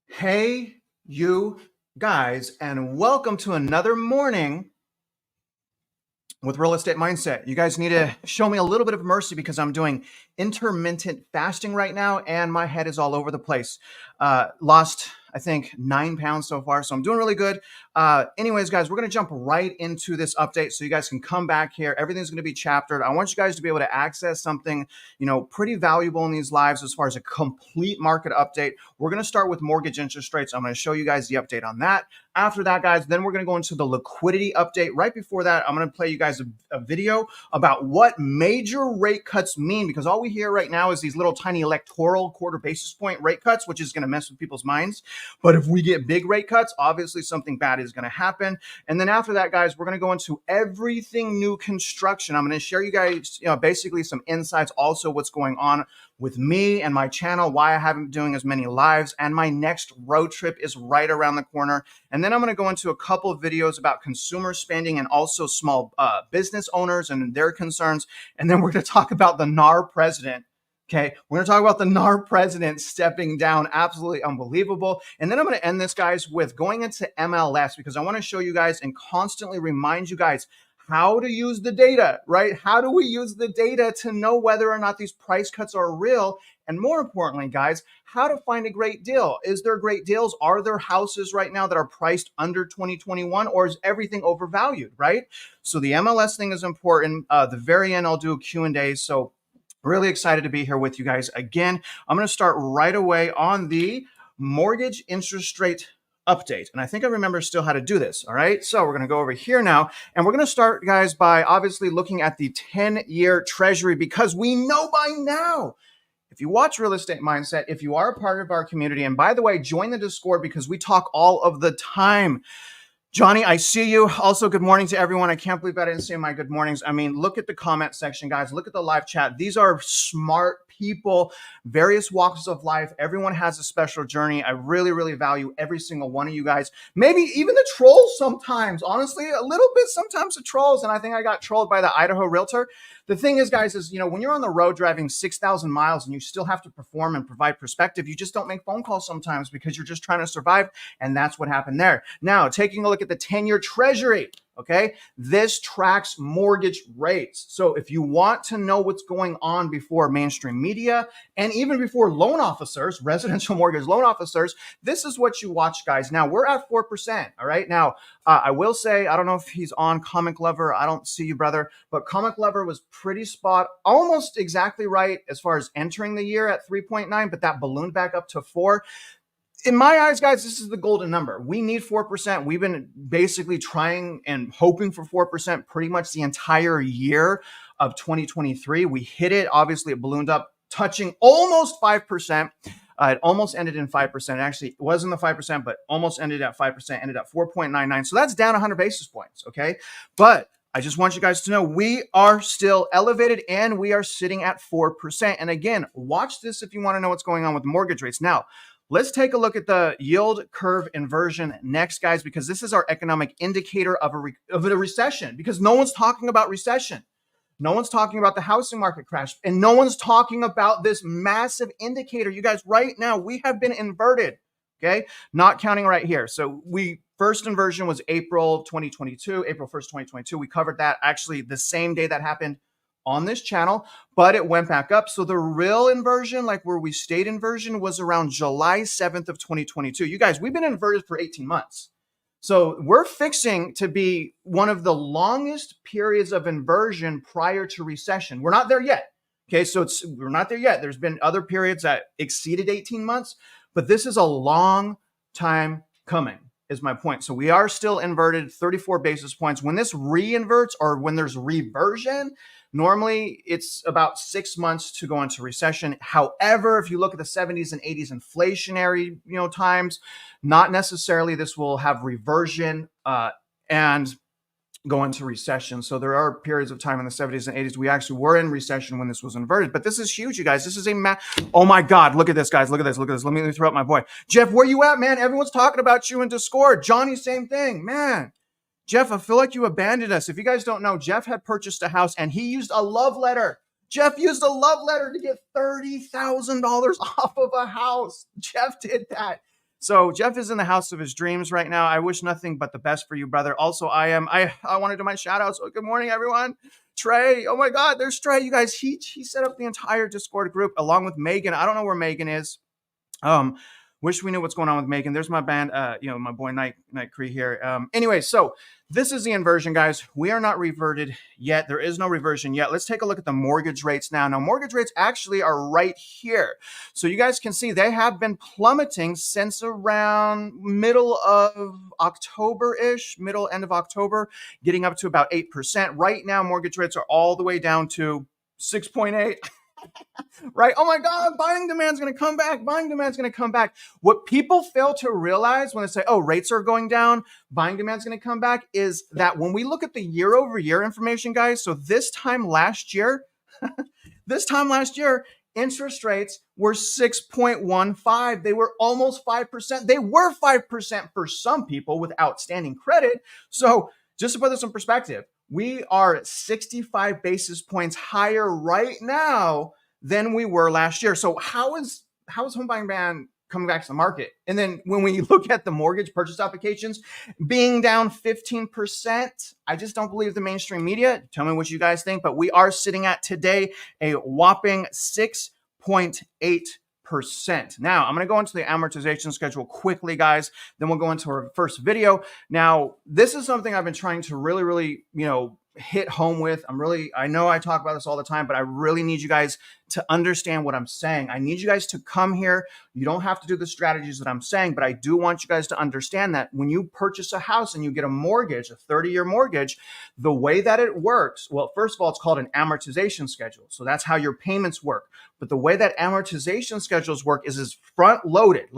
Hey, you guys, and welcome to another morning with Real Estate Mindset. You guys need to show me a little bit of mercy because I'm doing intermittent fasting right now and my head is all over the place. Lost, I think, 9 pounds so far, so I'm doing really good. Anyways, guys, we're going to jump right into this update so you guys can come back here. Everything's going to be chaptered. I want you guys to be able to access something, pretty valuable in these lives as far as a complete market update. We're going to start with mortgage interest rates. I'm going to show you guys the update on that. After that, guys, then we're going to go into the liquidity update. Right before that, I'm going to play you guys a video about what major rate cuts mean, because all we hear right now is these little tiny electoral quarter basis point rate cuts, which is going to mess with people's minds. But if we get big rate cuts, obviously something bad is going to happen. And then after that, guys, we're going to go into everything new construction. I'm going to share you guys, basically some insights, also what's going on with me and my channel, why I haven't been doing as many lives, and my next road trip is right around the corner. And then I'm going to go into a couple of videos about consumer spending and also small business owners and their concerns. And then we're going to talk about the NAR president. Okay, we're going to talk about the NAR president stepping down. Absolutely unbelievable. And then I'm going to end this, guys, with going into MLS, because I want to show you guys and constantly remind you guys how to use the data, right? How do we use the data to know whether or not these price cuts are real? And more importantly, guys, how to find a great deal. Is there great deals? Are there houses right now that are priced under 2021, or is everything overvalued, right? So the MLS thing is important. The very end, I'll do a Q&A. So really excited to be here with you guys again. I'm going to start right away on the mortgage interest rate update. And I think I remember still how to do this. All right. So we're going to go over here now and we're going to start, guys, by obviously looking at the 10-year treasury, because we know by now, if you watch Real Estate Mindset, if you are a part of our community, and by the way, join the Discord because we talk all of the time. Johnny, I see you. Also, good morning to everyone. I can't believe I didn't say my good mornings. I mean, look at the comment section, guys. Look at the live chat. These are smart people, various walks of life. Everyone has a special journey. I really, really value every single one of you guys. Maybe even the trolls sometimes. Honestly, a little bit sometimes the trolls. And I think I got trolled by the Idaho realtor. The thing is, guys, is, when you're on the road driving 6,000 miles and you still have to perform and provide perspective, you just don't make phone calls sometimes because you're just trying to survive. And that's what happened there. Now, taking a look at the 10-year treasury. Okay, this tracks mortgage rates. So if you want to know what's going on before mainstream media and even before loan officers, residential mortgage loan officers, this is what you watch, guys. Now we're at 4%. All right. Now I will say, I don't know if he's on Comic Lover. I don't see you, brother, but Comic Lover was pretty spot, almost exactly right as far as entering the year at 3.9, but that ballooned back up to 4. In my eyes, guys, this is the golden number. We need 4%. We've been basically trying and hoping for 4% pretty much the entire year of 2023. We hit it. Obviously, it ballooned up, touching almost 5%. It almost ended in 5%. Actually, it wasn't the 5%, but almost ended at 5%, ended at 4.99. So that's down 100 basis points, okay? But I just want you guys to know we are still elevated and we are sitting at 4%. And again, watch this if you want to know what's going on with mortgage rates. Now, let's take a look at the yield curve inversion next, guys, because this is our economic indicator of a recession, because no one's talking about recession. No one's talking about the housing market crash, and no one's talking about this massive indicator. You guys, right now, we have been inverted, okay? Not counting right here. So first inversion was April 2022, April 1st, 2022. We covered that actually the same day that happened on this channel, but it went back up. So the real inversion, like where we stayed inversion, was around July 7th of 2022. You guys, we've been inverted for 18 months. So we're fixing to be one of the longest periods of inversion prior to recession. We're not there yet. Okay, so we're not there yet. There's been other periods that exceeded 18 months, but this is a long time coming, is my point. So we are still inverted 34 basis points. When this reinverts, or when there's reversion, normally it's about 6 months to go into recession. However, if you look at the 70s and 80s inflationary, times, not necessarily this will have reversion and go into recession. So there are periods of time in the 70s and 80s we actually were in recession when this was inverted. But this is huge, you guys. This is oh my God, look at this, guys. Look at this. Look at this. Let me throw out my boy. Jeff, where you at, man? Everyone's talking about you in Discord. Johnny, same thing, man. Jeff, I feel like you abandoned us. If you guys don't know, Jeff had purchased a house and he used a love letter. Jeff used a love letter to get $30,000 off of a house. Jeff did that. So Jeff is in the house of his dreams right now. I wish nothing but the best for you, brother. Also, I want to do my shout outs. So good morning, everyone. Trey, oh my God, there's Trey. You guys, he set up the entire Discord group along with Megan. I don't know where Megan is. Wish we knew what's going on with Megan. There's my band, my boy Night Cree here. Anyway, so this is the inversion, guys. We are not reverted yet. There is no reversion yet. Let's take a look at the mortgage rates now. Now, mortgage rates actually are right here. So you guys can see they have been plummeting since around middle of October-ish, end of October, getting up to about 8%. Right now, mortgage rates are all the way down to 6.8. Right? Oh my God, buying demand's going to come back. Buying demand's going to come back. What people fail to realize when they say, oh, rates are going down, buying demand's going to come back, is that when we look at the year over year information, guys, so this time last year, interest rates were 6.15. They were almost 5%. They were 5% for some people with outstanding credit. So just to put this in perspective, we are 65 basis points higher right now than we were last year. So how is home buying demand coming back to the market? And then when we look at the mortgage purchase applications being down 15%, I just don't believe the mainstream media. Tell me what you guys think, but we are sitting at today a whopping 6.8%. Now, I'm going to go into the amortization schedule quickly, guys. Then we'll go into our first video. Now, this is something I've been trying to really, hit home with. I know I talk about this all the time, but I really need you guys to understand what I'm saying. I need you guys to come here. You don't have to do the strategies that I'm saying, but I do want you guys to understand that when you purchase a house and you get a mortgage, a 30-year mortgage, the way that it works, well, first of all, it's called an amortization schedule. So that's how your payments work. But the way that amortization schedules work is front loaded.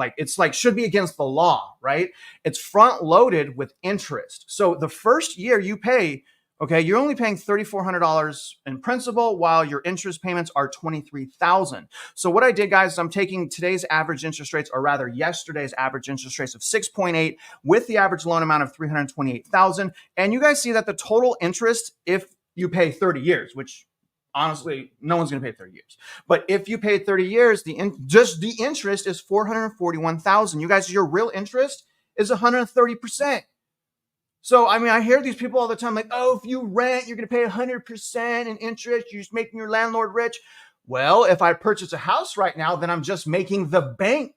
Should be against the law, right? It's front loaded with interest. So the first year you pay, okay, you're only paying $3,400 in principal while your interest payments are $23,000. So what I did, guys, is I'm taking today's average interest rates, or rather yesterday's average interest rates of 6.8 with the average loan amount of $328,000. And you guys see that the total interest, if you pay 30 years, which honestly, no one's going to pay 30 years. But if you pay 30 years, just the interest is $441,000. You guys, your real interest is 130%. So, I hear these people all the time like, oh, if you rent, you're going to pay 100% in interest. You're just making your landlord rich. Well, if I purchase a house right now, then I'm just making the bank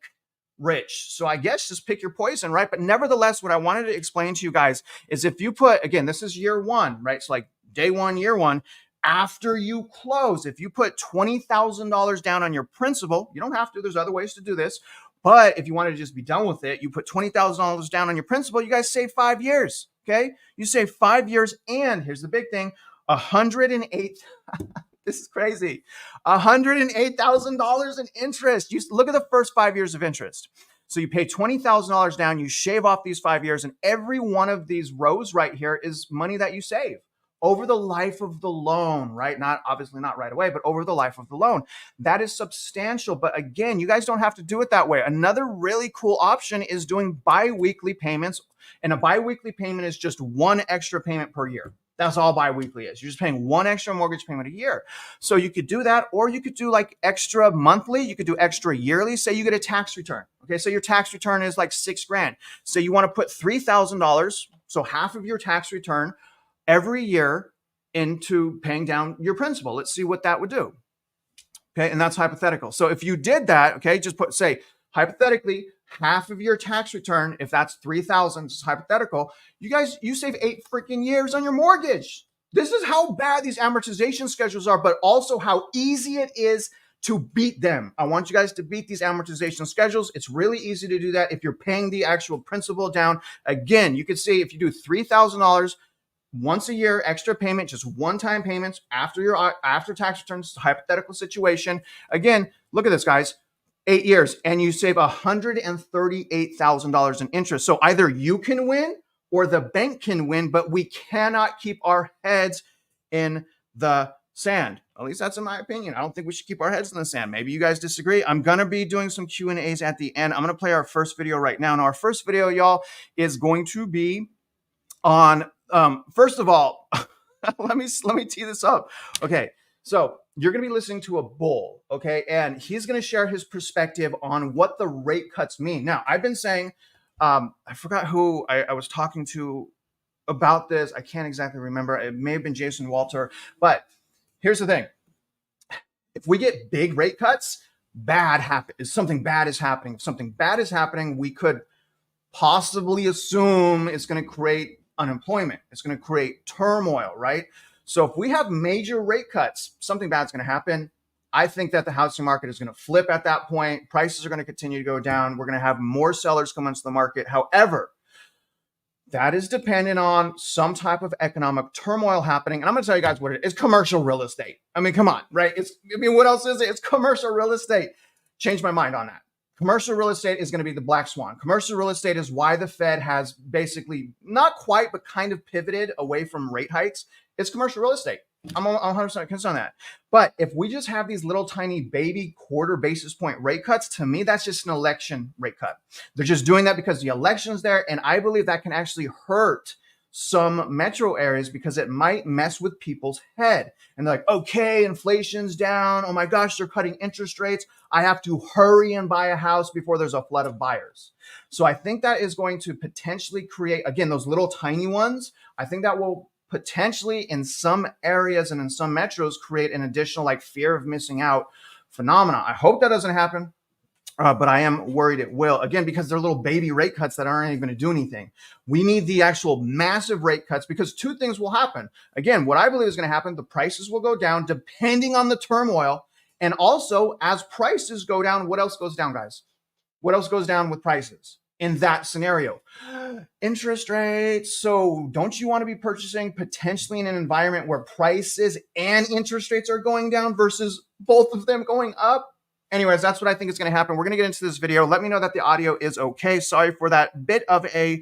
rich. So I guess just pick your poison, right? But nevertheless, what I wanted to explain to you guys is if you put, again, this is year one, right? So like day one, year one, after you close, if you put $20,000 down on your principal, you don't have to, there's other ways to do this. But if you want to just be done with it, you put $20,000 down on your principal, you guys save 5 years. Okay. You save 5 years. And here's the big thing, 108. This is crazy. $108,000 in interest. You look at the first 5 years of interest. So you pay $20,000 down, you shave off these 5 years, and every one of these rows right here is money that you save over the life of the loan, right? Obviously not right away, but over the life of the loan. That is substantial. But again, you guys don't have to do it that way. Another really cool option is doing bi-weekly payments. And a bi-weekly payment is just one extra payment per year. That's all bi-weekly is. You're just paying one extra mortgage payment a year. So you could do that, or you could do like extra monthly. You could do extra yearly. Say you get a tax return. Okay, so your tax return is like $6,000. So you want to put $3,000, so half of your tax return every year into paying down your principal. Let's see what that would do. Okay, and that's hypothetical. So if you did that, okay, just say hypothetically, half of your tax return, if that's $3,000, it's hypothetical, you save 8 freaking years on your mortgage. This is how bad these amortization schedules are, but also how easy it is to beat them. I want you guys to beat these amortization schedules. It's really easy to do that if you're paying the actual principal down. Again, you can see if you do $3,000 once a year, extra payment, just one-time payments after tax returns, hypothetical situation. Again, look at this, guys. 8 years, and you save $138,000 in interest. So either you can win or the bank can win, but we cannot keep our heads in the sand. At least that's in my opinion. I don't think we should keep our heads in the sand. Maybe you guys disagree. I'm going to be doing some Q&As at the end. I'm going to play our first video right now. Now, our first video, y'all, is going to be on, first of all, let me tee this up. Okay, so you're going to be listening to a bull, okay? And he's going to share his perspective on what the rate cuts mean. Now, I've been saying, I forgot who I was talking to about this. I can't exactly remember. It may have been Jason Walter. But here's the thing. If we get big rate cuts, something bad is happening. If something bad is happening, we could possibly assume it's going to create unemployment. It's going to create turmoil, right? So if we have major rate cuts, something bad's going to happen. I think that the housing market is going to flip at that point. Prices are going to continue to go down. We're going to have more sellers come into the market. However, that is dependent on some type of economic turmoil happening. And I'm going to tell you guys what it is. It's commercial real estate. I mean, come on, right? What else is it? It's commercial real estate. Changed my mind on that. Commercial real estate is going to be the black swan. Commercial real estate is why the Fed has basically not quite, but kind of pivoted away from rate hikes. It's commercial real estate. I'm 100% convinced on that. But if we just have these little tiny baby quarter basis point rate cuts, to me, that's just an election rate cut. They're just doing that because the election's there. And I believe that can actually hurt some metro areas because it might mess with people's head. And they're like, okay, inflation's down. Oh my gosh, they're cutting interest rates. I have to hurry and buy a house before there's a flood of buyers. So I think that is going to potentially create, again, those little tiny ones. I think that will potentially in some areas and in some metros create an additional like fear of missing out phenomena. I hope that doesn't happen. But I am worried it will, again, because they're little baby rate cuts that aren't even going to do anything. We need the actual massive rate cuts because two things will happen. Again, what I believe is going to happen, the prices will go down depending on the turmoil. And also, as prices go down, what else goes down, guys? What else goes down with prices in that scenario? Interest rates. So don't you want to be purchasing potentially in an environment where prices and interest rates are going down versus both of them going up? Anyways, that's what I think is going to happen. We're going to get into this video. Let me know that the audio is okay. Sorry for that bit of a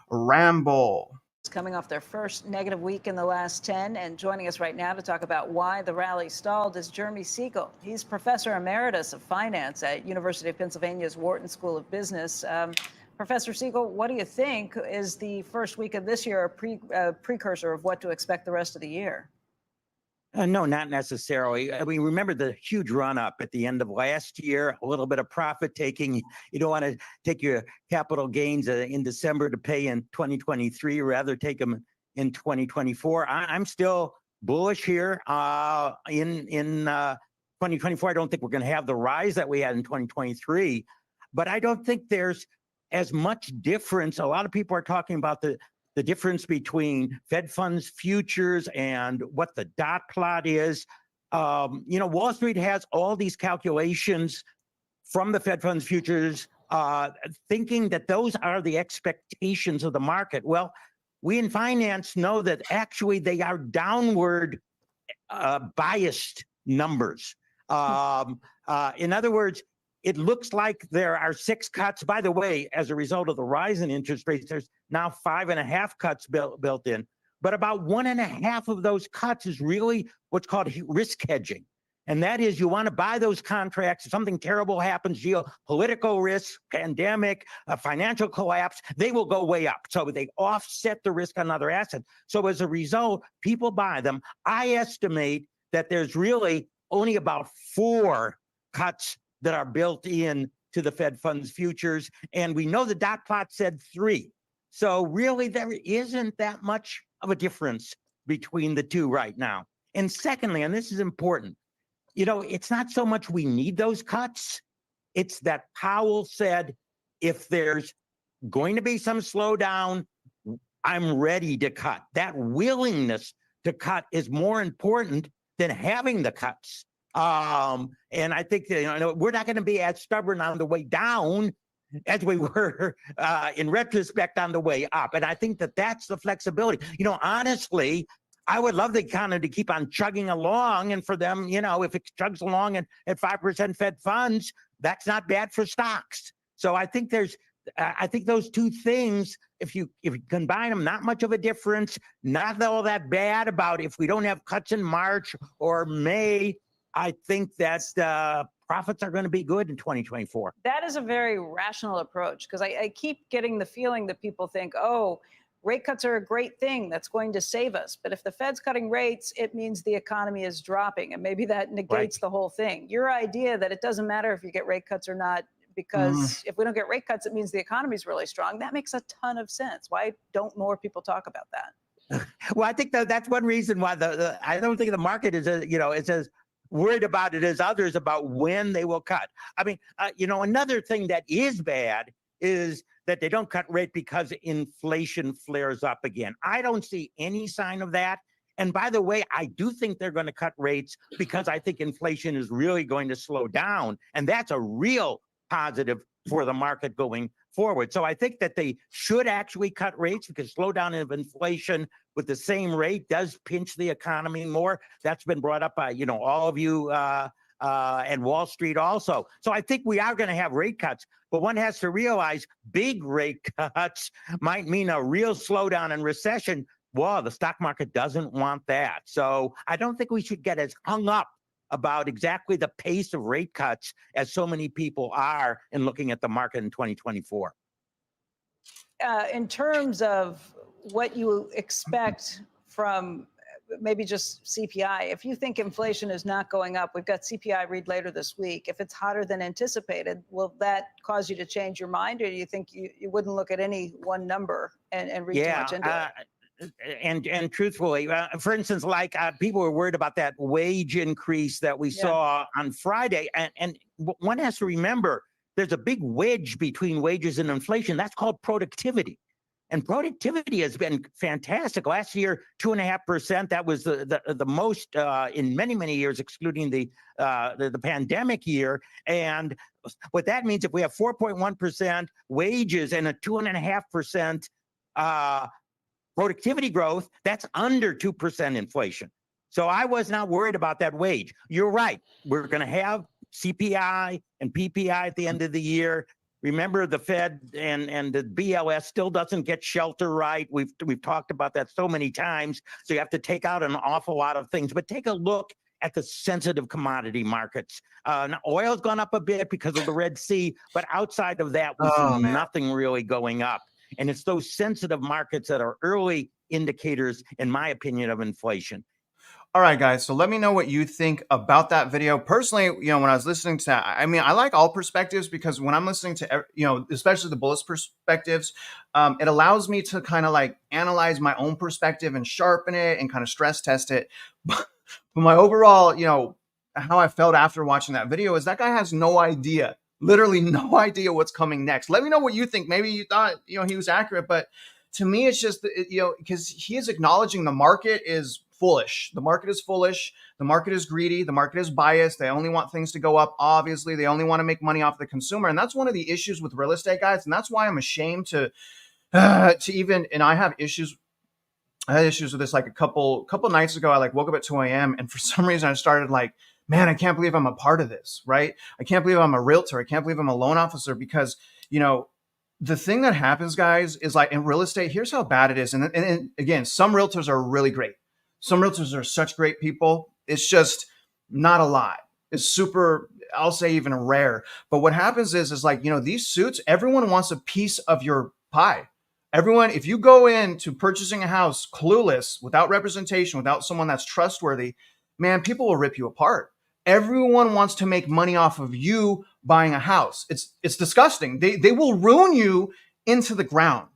ramble. Coming off their first negative week in the last 10, and joining us right now to talk about why the rally stalled is Jeremy Siegel. He's Professor Emeritus of Finance at University of Pennsylvania's Wharton School of Business. Professor Siegel, what do you think is the first week of this year a precursor of what to expect the rest of the year? No, not necessarily. I mean, remember the huge run up at the end of last year, a little bit of profit taking. You don't want to take your capital gains in December to pay in 2023, rather take them in 2024. I'm still bullish here. In 2024, I don't think we're going to have the rise that we had in 2023, but I don't think there's as much difference. A lot of people are talking about the difference between Fed funds futures and what the dot plot is. Wall Street has all these calculations from the Fed funds futures, thinking that those are the expectations of the market. Well, we in finance know that actually they are downward biased numbers. In other words, it looks like there are 6 cuts. By the way, as a result of the rise in interest rates, there's now 5.5 cuts built in. But about 1.5 of those cuts is really what's called risk hedging. And that is you want to buy those contracts. If something terrible happens, geopolitical risk, pandemic, financial collapse, they will go way up. So they offset the risk on other assets. So as a result, people buy them. I estimate that there's really only about 4 cuts that are built in to the Fed funds futures. And we know the dot plot said 3. So really there isn't that much of a difference between the two right now. And secondly, and this is important, it's not so much we need those cuts. It's that Powell said, if there's going to be some slowdown, I'm ready to cut. That willingness to cut is more important than having the cuts. And I think that, we're not going to be as stubborn on the way down as we were in retrospect on the way up. And I think that that's the flexibility. Honestly, I would love the economy to keep on chugging along. And for them, if it chugs along at 5% Fed funds, that's not bad for stocks. So I think those two things, if you combine them, not much of a difference, not all that bad about if we don't have cuts in March or May. I think that profits are going to be good in 2024. That is a very rational approach, because I keep getting the feeling that people think, rate cuts are a great thing that's going to save us. But if the Fed's cutting rates, it means the economy is dropping. And maybe that negates the whole thing. Your idea that it doesn't matter if you get rate cuts or not, because if we don't get rate cuts, it means the economy is really strong. That makes a ton of sense. Why don't more people talk about that? Well, I think that's one reason why I don't think the market is, it's as worried about it as others about when they will cut. I mean, another thing that is bad is that they don't cut rate because inflation flares up again. I don't see any sign of that. And by the way, I do think they're going to cut rates because I think inflation is really going to slow down. And that's a real positive for the market going forward. So I think that they should actually cut rates because slowdown of inflation with the same rate does pinch the economy more. That's been brought up by, all of you and Wall Street also. So I think we are going to have rate cuts, but one has to realize big rate cuts might mean a real slowdown and recession. Well, the stock market doesn't want that. So I don't think we should get as hung up about exactly the pace of rate cuts as so many people are in looking at the market in 2024. In terms of what you expect from maybe just CPI, if you think inflation is not going up, we've got CPI read later this week. If it's hotter than anticipated, will that cause you to change your mind, or do you think you wouldn't look at any one number and read too much into it? And truthfully, for instance, people were worried about that wage increase that we saw on Friday. And one has to remember, there's a big wedge between wages and inflation. That's called productivity. And productivity has been fantastic. Last year, 2.5%. That was the most in many, many years, excluding the pandemic year. And what that means, if we have 4.1% wages and a 2.5% productivity growth, that's under 2% inflation. So I was not worried about that wage. You're right. We're going to have CPI and PPI at the end of the year. Remember, the Fed and the BLS still doesn't get shelter right. We've talked about that so many times. So you have to take out an awful lot of things. But take a look at the sensitive commodity markets. Oil's gone up a bit because of the Red Sea, but outside of that, we see nothing really going up. And it's those sensitive markets that are early indicators, in my opinion, of inflation. All right, guys. So let me know what you think about that video. Personally, when I was listening to that, I mean, I like all perspectives because when I'm listening to, especially the bullish perspectives, it allows me to kind of like analyze my own perspective and sharpen it and kind of stress test it. But my overall, how I felt after watching that video is that guy has no idea, literally no idea what's coming next. Let me know what you think. Maybe you thought, he was accurate, but to me, it's just, because he is acknowledging the market is foolish. The market is foolish. The market is greedy. The market is biased. They only want things to go up. Obviously, they only want to make money off the consumer. And that's one of the issues with real estate, guys. And that's why I'm ashamed to even, and I had issues with this like a couple nights ago. I woke up at 2 a.m. and for some reason I started man, I can't believe I'm a part of this, right? I can't believe I'm a realtor. I can't believe I'm a loan officer because, the thing that happens, guys, is in real estate, here's how bad it is. And again, some realtors are really great. Some realtors are such great people. It's just not a lot. It's super, I'll say even rare. But what happens is these suits, everyone wants a piece of your pie. Everyone, if you go into purchasing a house clueless, without representation, without someone that's trustworthy, man, people will rip you apart. Everyone wants to make money off of you buying a house. It's disgusting. They will ruin you into the ground.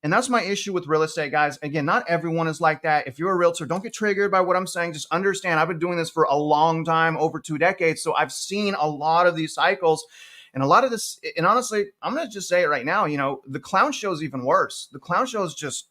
And that's my issue with real estate, guys. Again, not everyone is like that. If you're a realtor, don't get triggered by what I'm saying. Just understand, I've been doing this for a long time, over 2 decades. So I've seen a lot of these cycles and a lot of this. And honestly, I'm going to just say it right now. The clown show is even worse. The clown show is just,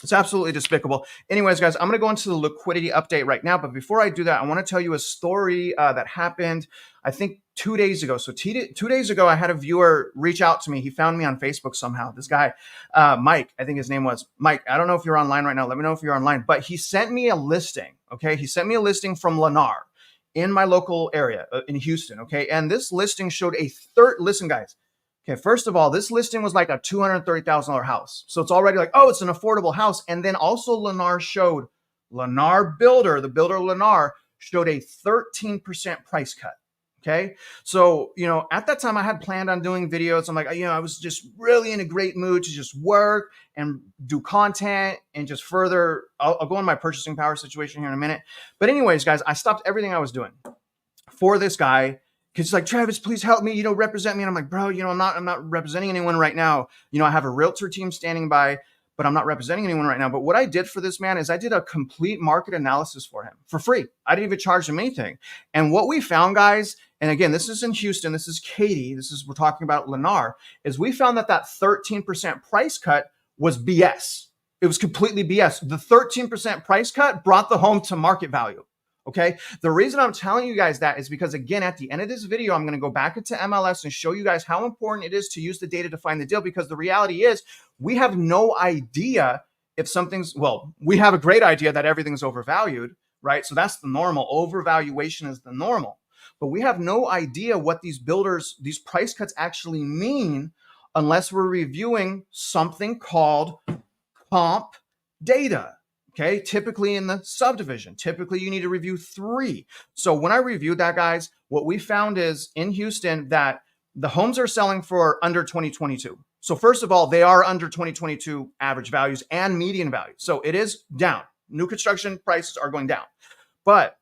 it's absolutely despicable. Anyways, guys, I'm going to go into the liquidity update right now. But before I do that, I want to tell you a story that happened, I think, 2 days ago. So 2 days ago, I had a viewer reach out to me. He found me on Facebook somehow. This guy, Mike, I think his name was Mike. I don't know if you're online right now. Let me know if you're online. But he sent me a listing. Okay. He sent me a listing from Lennar in my local area in Houston. Okay. And this listing showed listen, guys. Okay, first of all, this listing was like a $230,000 house. So it's already it's an affordable house. And then also Lennar builder, the builder Lennar showed a 13% price cut. Okay. So, at that time I had planned on doing videos. I'm like, I was just really in a great mood to just work and do content and just further, I'll go on my purchasing power situation here in a minute. But anyways, guys, I stopped everything I was doing for this guy. Cause he's like, Travis, please help me, represent me. And I'm like, bro, I'm not representing anyone right now. I have a realtor team standing by, but I'm not representing anyone right now. But what I did for this man is I did a complete market analysis for him for free. I didn't even charge him anything. And what we found, guys, and again, this is in Houston, this is Katie, we're talking about Lennar, is we found that 13% price cut was BS. It was completely BS. The 13% price cut brought the home to market value. Okay. The reason I'm telling you guys that is because, again, at the end of this video, I'm going to go back into MLS and show you guys how important it is to use the data to find the deal, because the reality is we have no idea if we have a great idea that everything's overvalued, right? So that's the normal. Overvaluation is the normal. But we have no idea what these price cuts actually mean unless we're reviewing something called comp data. Okay, typically in the subdivision, typically you need to review 3. So when I reviewed that, guys, what we found is in Houston that the homes are selling for under 2022. So first of all, they are under 2022 average values and median values. So it is down. New construction prices are going down. But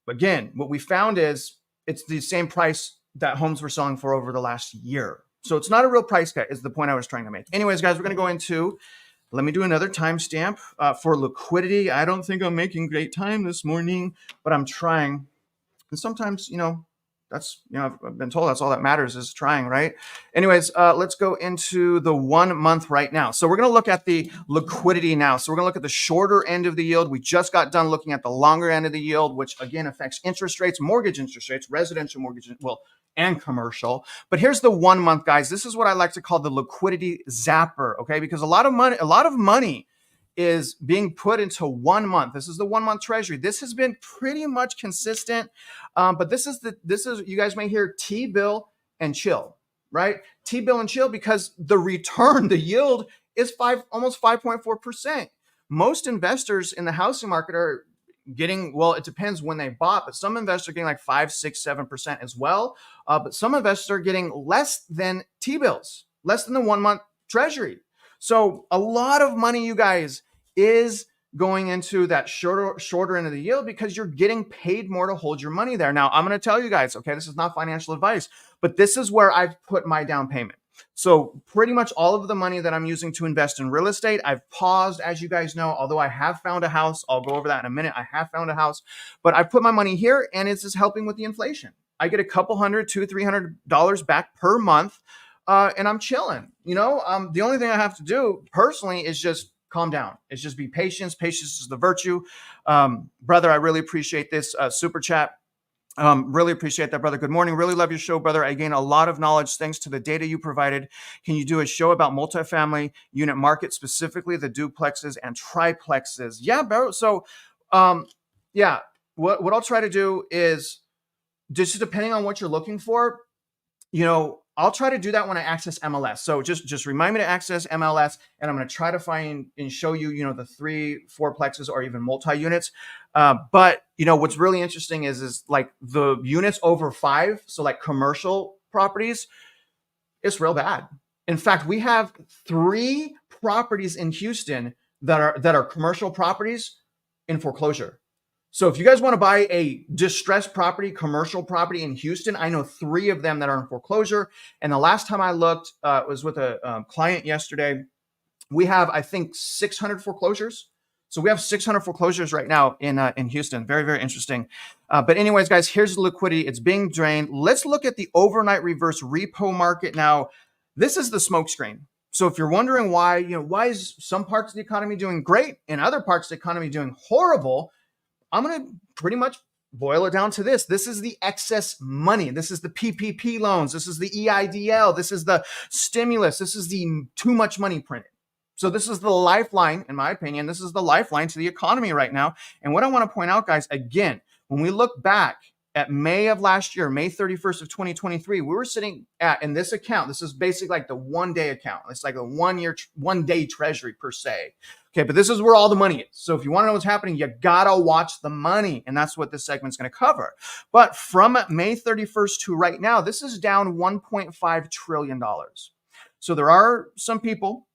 again, what we found is it's the same price that homes were selling for over the last year. So it's not a real price cut is the point I was trying to make. Anyways, guys, we're going to go into, let me do another timestamp for liquidity. I don't think I'm making great time this morning, but I'm trying. And sometimes, that's, I've been told that's all that matters is trying, right? Anyways, let's go into the 1 month right now. So we're going to look at the liquidity now. So we're going to look at the shorter end of the yield. We just got done looking at the longer end of the yield, which again affects interest rates, mortgage interest rates, residential mortgage, and commercial. But here's the 1 month, guys. This is what I like to call the liquidity zapper, okay? Because a lot of money is being put into 1 month. This is the 1 month treasury. This has been pretty much consistent. But this is you guys may hear T-bill and chill, right? T-bill and chill, because the return, the yield is almost 5.4%. Most investors in the housing market are getting, it depends when they bought, but some investors are getting like 5, 6, 7% as well. But some investors are getting less than T-bills, less than the 1 month treasury. So a lot of money, you guys, is going into that shorter end of the yield because you're getting paid more to hold your money there. Now, I'm going to tell you guys, okay, this is not financial advice, but this is where I've put my down payment. So pretty much all of the money that I'm using to invest in real estate, I've paused, as you guys know, although I have found a house. I'll go over that in a minute. I have found a house, but I put my money here and it's just helping with the inflation. I get a couple $100, $200, $300 back per month. And I'm chilling, the only thing I have to do personally is just calm down. It's just be patient. Patience is the virtue. Brother, I really appreciate this super chat. Really appreciate that, brother. Good morning. Really love your show, brother. I gain a lot of knowledge thanks to the data you provided. Can you do a show about multifamily unit market, specifically the duplexes and triplexes? Yeah, bro. So, yeah, what I'll try to do is just depending on what you're looking for, I'll try to do that when I access MLS. So just remind me to access MLS, and I'm going to try to find and show you, the 3, 4plexes or even multi-units. But what's really interesting is like the units over 5. So like commercial properties, it's real bad. In fact, we have 3 properties in Houston that are commercial properties in foreclosure. So if you guys want to buy a distressed property, commercial property in Houston, I know 3 of them that are in foreclosure. And the last time I looked was with a client yesterday. We have, I think, 600 foreclosures. So we have 600 foreclosures right now in Houston. Very, very interesting. But anyways, guys, here's the liquidity. It's being drained. Let's look at the overnight reverse repo market. Now, this is the smoke screen. So if you're wondering why is some parts of the economy doing great and other parts of the economy doing horrible, I'm going to pretty much boil it down to this. This is the excess money. This is the PPP loans. This is the EIDL. This is the stimulus. This is the too much money printed. So this is the lifeline, in my opinion. This is the lifeline to the economy right now. And what I want to point out, guys, again, when we look back at May of last year, May 31st of 2023, we were sitting at, in this account, this is basically like the 1 day account. It's like a 1 day treasury per se. Okay, but this is where all the money is. So if you want to know what's happening, you gotta watch the money. And that's what this segment's going to cover. But from May 31st to right now, this is down $1.5 trillion. So there are some people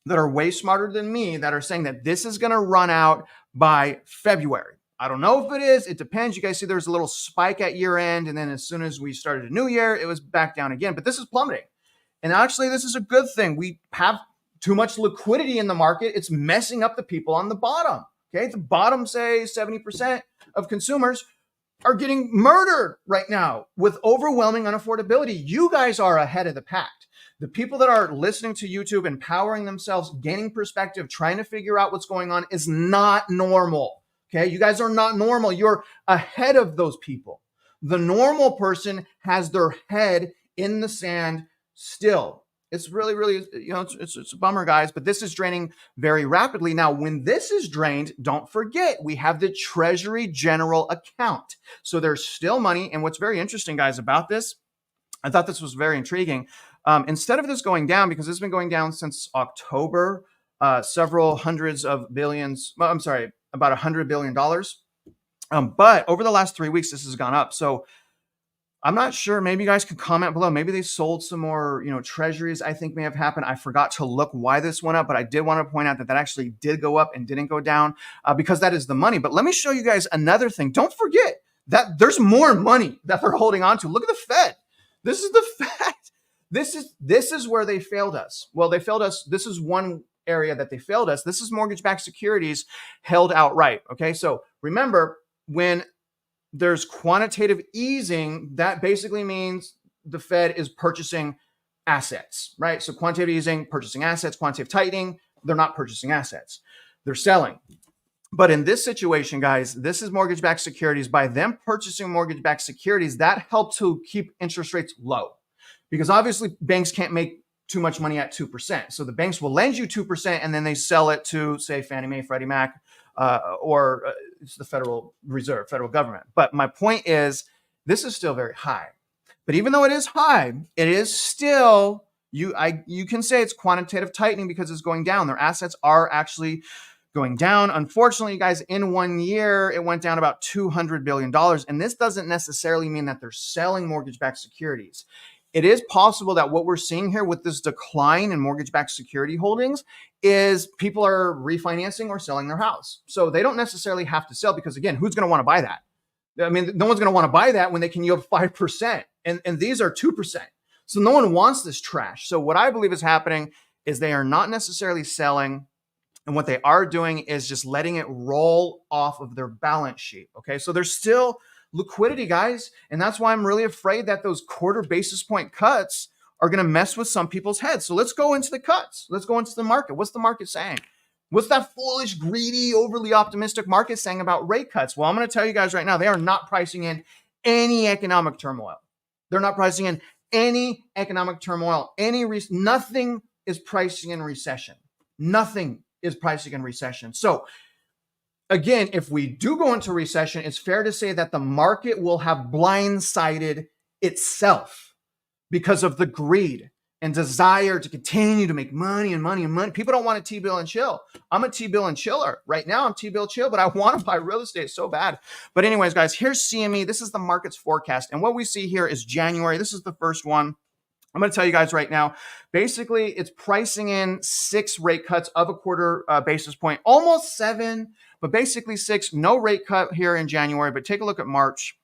that are way smarter than me that are saying that this is going to run out by February. I don't know if it is. It depends. You guys see there's a little spike at year end. And then as soon as we started a new year, it was back down again. But this is plummeting. And actually, this is a good thing. We have too much liquidity in the market. It's messing up the people on the bottom. Okay. The bottom, say 70% of consumers are getting murdered right now with overwhelming unaffordability. You guys are ahead of the pack. The people that are listening to YouTube, empowering themselves, gaining perspective, trying to figure out what's going on is not normal. Okay. You guys are not normal. You're ahead of those people. The normal person has their head in the sand still. It's really, really, it's a bummer, guys, but this is draining very rapidly. Now, when this is drained, don't forget, we have the Treasury General account. So there's still money. And what's very interesting, guys, about this, I thought this was very intriguing. Instead of this going down, because it's been going down since October, several hundreds of billions, well, I'm sorry, about $100 billion. But over the last 3 weeks, this has gone up. So I'm not sure. Maybe you guys can comment below. Maybe they sold some more, treasuries. I think may have happened. I forgot to look why this went up, but I did want to point out that that actually did go up and didn't go down because that is the money. But let me show you guys another thing. Don't forget that there's more money that they're holding on to. Look at the Fed. This is the Fed. This is where they failed us. Well, they failed us. This is one area that they failed us. This is mortgage-backed securities held outright. Okay, so remember when there's quantitative easing, that basically means the Fed is purchasing assets, right? So quantitative easing, purchasing assets, quantitative tightening, they're not purchasing assets. They're selling. But in this situation, guys, this is mortgage-backed securities. By them purchasing mortgage-backed securities, that helped to keep interest rates low because obviously banks can't make too much money at 2%. So the banks will lend you 2% and then they sell it to, say, Fannie Mae, Freddie Mac, or it's the Federal Reserve, federal government. But my point is, this is still very high. But even though it is high, it is still, you can say it's quantitative tightening because it's going down. Their assets are actually going down. Unfortunately, guys, in 1 year, it went down about $200 billion. And this doesn't necessarily mean that they're selling mortgage-backed securities. It is possible that what we're seeing here with this decline in mortgage-backed security holdings is people are refinancing or selling their house. So they don't necessarily have to sell because, again, who's going to want to buy that? I mean, no one's going to want to buy that when they can yield 5%. And these are 2%. So no one wants this trash. So what I believe is happening is they are not necessarily selling. And what they are doing is just letting it roll off of their balance sheet. Okay, so there's still liquidity, guys. And that's why I'm really afraid that those quarter basis point cuts are going to mess with some people's heads. So let's go into the cuts. Let's go into the market. What's the market saying? What's that foolish, greedy, overly optimistic market saying about rate cuts? Well, I'm going to tell you guys right now, they are not pricing in any economic turmoil. They're not pricing in any economic turmoil. Nothing is pricing in recession. Nothing is pricing in recession. So again, if we do go into recession, it's fair to say that the market will have blindsided itself because of the greed and desire to continue to make money and money and money. People don't want to T-bill and chill. I'm a T-bill and chiller. Right now, I'm T-bill chill, but I want to buy real estate so bad. But anyways, guys, here's CME. This is the market's forecast. And what we see here is January. This is the first one. I'm going to tell you guys right now, basically, it's pricing in 6 rate cuts of a quarter basis point, almost 7, but basically 6. No rate cut here in January, but take a look at March.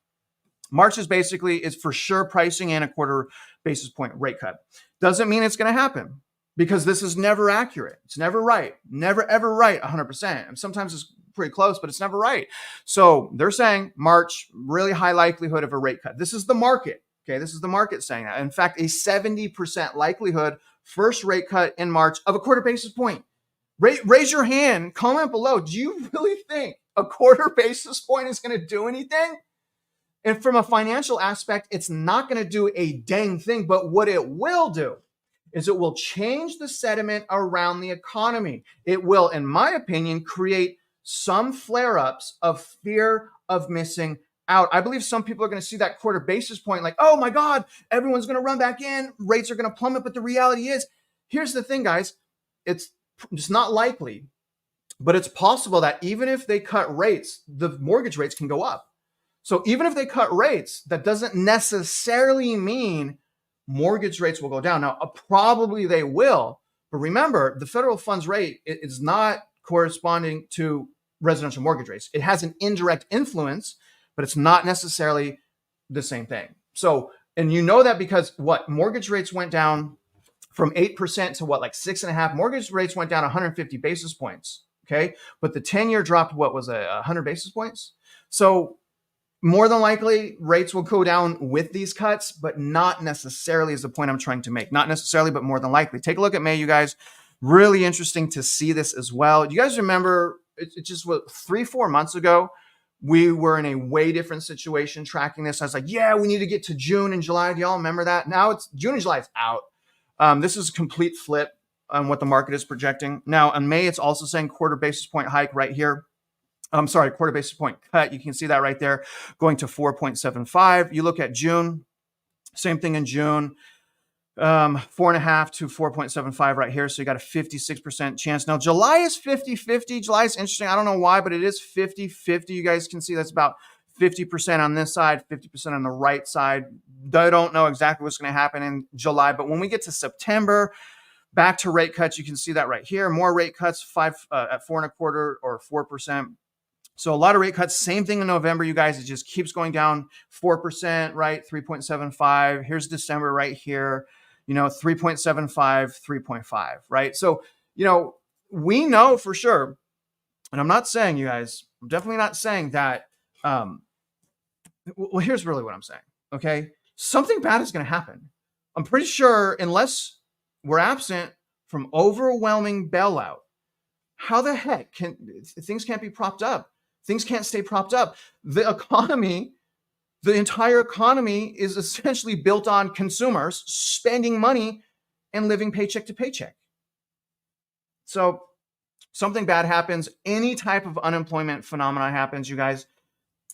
March is for sure pricing in a quarter basis point rate cut. Doesn't mean it's going to happen because this is never accurate. It's never right. Never, ever right 100%. And sometimes it's pretty close, but it's never right. So they're saying March, really high likelihood of a rate cut. This is the market. Okay, this is the market saying that. In fact, a 70% likelihood first rate cut in March of a quarter basis point. Raise your hand, comment below. Do you really think a quarter basis point is going to do anything? And from a financial aspect, it's not going to do a dang thing. But what it will do is it will change the sentiment around the economy. It will, in my opinion, create some flare-ups of fear of missing out. I believe some people are going to see that quarter basis point like, oh my God, everyone's going to run back in. Rates are going to plummet. But the reality is, here's the thing, guys. It's not likely, but it's possible that even if they cut rates, the mortgage rates can go up. So even if they cut rates, that doesn't necessarily mean mortgage rates will go down. Now, probably they will. But remember, the federal funds rate is not corresponding to residential mortgage rates. It has an indirect influence, but it's not necessarily the same thing. So, and you know that because what? Mortgage rates went down from 8% to what, like 6.5%. Mortgage rates went down 150 basis points. Okay. But the 10-year dropped, what was it, 100 basis points? So more than likely rates will go down with these cuts, but not necessarily is the point I'm trying to make. Not necessarily, but more than likely. Take a look at May, you guys. Really interesting to see this as well. You guys remember, it's just what, 3-4 months ago, we were in a way different situation tracking this. I was like, yeah, we need to get to June and July. Do y'all remember that? Now it's June and July, it's out. This is a complete flip on what the market is projecting. Now in May, it's also saying quarter basis point hike right here. I'm sorry, quarter basis point cut. You can see that right there going to 4.75. You look at June, same thing in June, 4.5 to 4.75 right here. So you got a 56% chance. Now July is 50-50. July is interesting. I don't know why, but it is 50-50. You guys can see that's about 50% on this side, 50% on the right side. I don't know exactly what's going to happen in July, but when we get to September, back to rate cuts, you can see that right here. More rate cuts, at 4.25 or 4%. So a lot of rate cuts. Same thing in November, you guys. It just keeps going down 4%, right? 3.75. Here's December right here. 3.75, 3.5, right? So, we know for sure, and I'm not saying, you guys, I'm definitely not saying that. Well, here's really what I'm saying. Okay. Something bad is going to happen. I'm pretty sure unless we're absent from overwhelming bailout, how the heck things can't be propped up? Things can't stay propped up. The entire economy is essentially built on consumers spending money and living paycheck to paycheck. So something bad happens, any type of unemployment phenomena happens, you guys,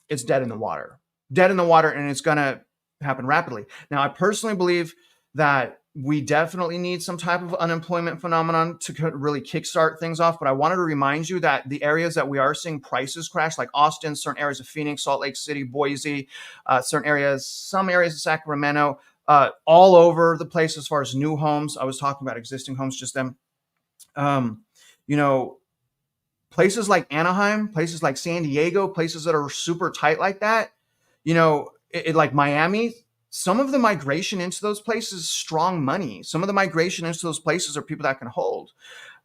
it's dead in the water. Dead in the water, and it's going to happen rapidly. Now, I personally believe that we definitely need some type of unemployment phenomenon to really kickstart things off. But I wanted to remind you that the areas that we are seeing prices crash, like Austin, certain areas of Phoenix, Salt Lake City, Boise, certain areas, some areas of Sacramento, all over the place as far as new homes. I was talking about existing homes just then. Places like Anaheim, places like San Diego, places that are super tight like that, like Miami, some of the migration into those places is strong money. Some of the migration into those places are people that can hold.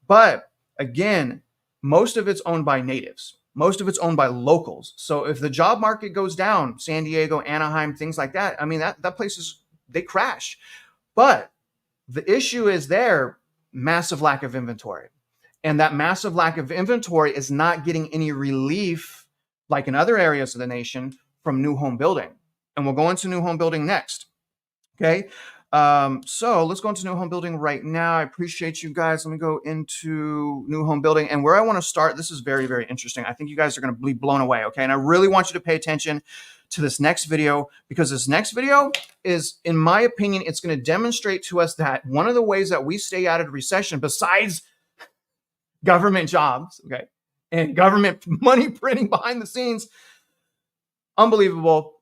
But again, most of it's owned by natives. Most of it's owned by locals. So if the job market goes down, San Diego, Anaheim, things like that, I mean, that places, they crash. But the issue is there, massive lack of inventory. And that massive lack of inventory is not getting any relief, like in other areas of the nation, from new home building. And we'll go into new home building next. Okay. So let's go into new home building right now. I appreciate you guys. Let me go into new home building. And where I want to start, this is very, very interesting. I think you guys are going to be blown away. Okay. And I really want you to pay attention to this next video, because this next video is, in my opinion, it's going to demonstrate to us that one of the ways that we stay out of recession, besides government jobs, okay, and government money printing behind the scenes, unbelievable,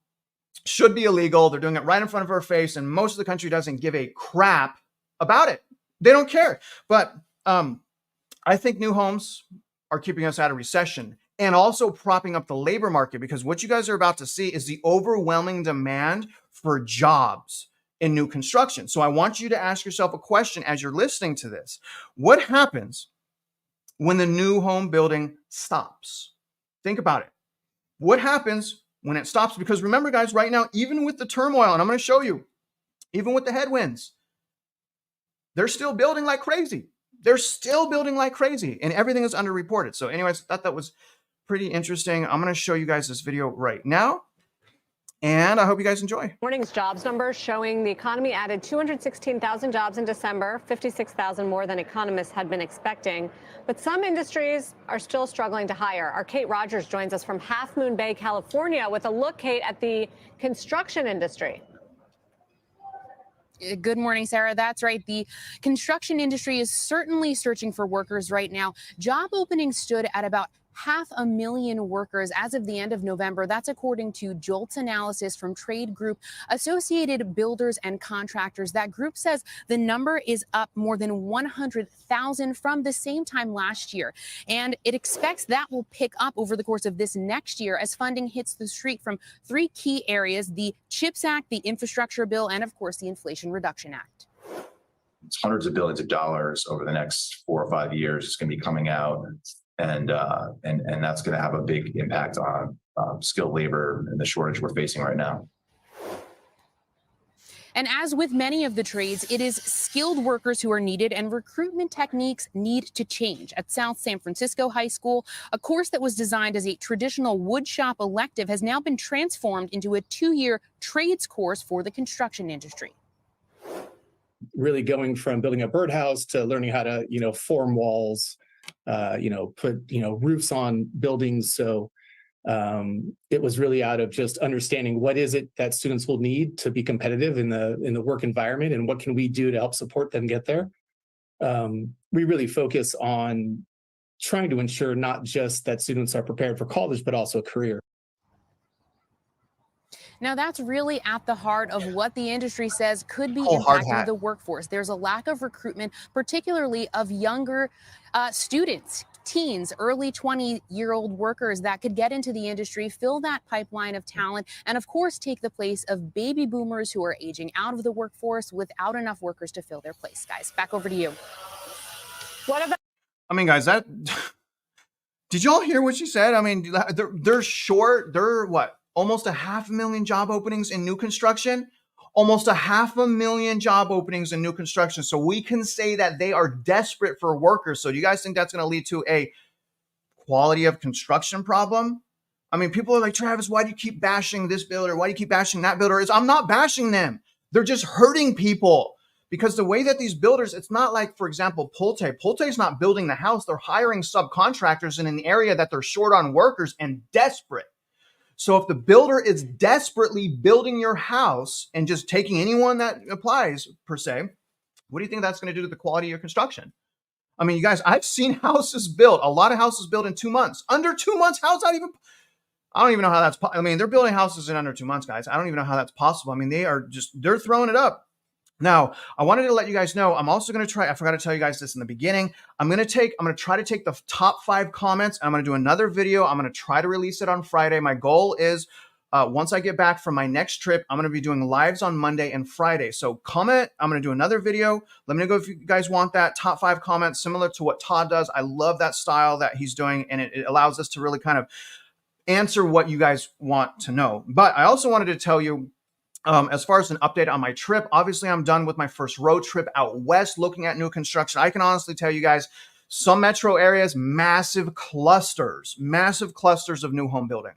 should be illegal. They're doing it right in front of our face, and most of the country doesn't give a crap about it. They don't care. But I think new homes are keeping us out of recession and also propping up the labor market, because what you guys are about to see is the overwhelming demand for jobs in new construction. So I want you to ask yourself a question as you're listening to this. What happens when the new home building stops? Think about it. What happens when it stops? Because remember, guys, right now, even with the turmoil, and I'm going to show you, even with the headwinds, they're still building like crazy. They're still building like crazy, and everything is underreported. So anyways, I thought that was pretty interesting. I'm going to show you guys this video right now. and I hope you guys enjoy. Morning's jobs numbers showing the economy added 216,000 jobs in December, 56,000 more than economists had been expecting. But some industries are still struggling to hire. Our Kate Rogers joins us from Half Moon Bay, California, with a look, Kate, at the construction industry. Good morning, Sarah. That's right. The construction industry is certainly searching for workers right now. Job openings stood at about 500,000 workers as of the end of November. That's according to JOLTS analysis from trade group Associated Builders and Contractors. That group says the number is up more than 100,000 from the same time last year. And it expects that will pick up over the course of this next year as funding hits the street from three key areas: the CHIPS Act, the Infrastructure Bill, and of course the Inflation Reduction Act. It's hundreds of billions of dollars over the next 4 or 5 years is going to be coming out. And that's going to have a big impact on skilled labor and the shortage we're facing right now. And as with many of the trades, it is skilled workers who are needed, and recruitment techniques need to change. At South San Francisco High School, a course that was designed as a traditional woodshop elective has now been transformed into a 2-year trades course for the construction industry. Really going from building a birdhouse to learning how to, form walls, put, roofs on buildings. So it was really out of just understanding what is it that students will need to be competitive in the work environment, and what can we do to help support them get there. We really focus on trying to ensure not just that students are prepared for college, but also a career. Now, that's really at the heart of what the industry says could be hard impacting hat. the workforce. There's a lack of recruitment, particularly of younger students, teens, early 20-year-old workers that could get into the industry, fill that pipeline of talent, and of course take the place of baby boomers who are aging out of the workforce without enough workers to fill their place. Guys, back over to you. What about? I mean, guys, did y'all hear what she said? I mean, they're short. They're what? Almost 500,000 job openings in new construction. Almost 500,000 job openings in new construction. So we can say that they are desperate for workers. So do you guys think that's going to lead to a quality of construction problem? I mean, people are like, Travis, why do you keep bashing this builder? Why do you keep bashing that builder? I'm not bashing them. They're just hurting people. Because the way that these builders, it's not like, for example, Pulte's not building the house. They're hiring subcontractors in an area that they're short on workers and desperate. So if the builder is desperately building your house and just taking anyone that applies, per se, what do you think that's going to do to the quality of your construction? I mean, you guys, I've seen houses built, a lot of houses built in 2 months. Under 2 months, how's that even? I don't even know how that's, I mean, they're building houses in under 2 months, guys. I don't even know how that's possible. I mean, they're throwing it up. Now, I wanted to let you guys know, I'm also going to try, I forgot to tell you guys this in the beginning. I'm going to try to take the top 5 comments. I'm going to do another video. I'm going to try to release it on Friday. My goal is once I get back from my next trip, I'm going to be doing lives on Monday and Friday. So comment, I'm going to do another video. Let me know if you guys want that top 5 comments similar to what Todd does. I love that style that he's doing, and it allows us to really kind of answer what you guys want to know. But I also wanted to tell you, as far as an update on my trip, obviously I'm done with my first road trip out west looking at new construction. I can honestly tell you guys, some metro areas, massive clusters of new home building.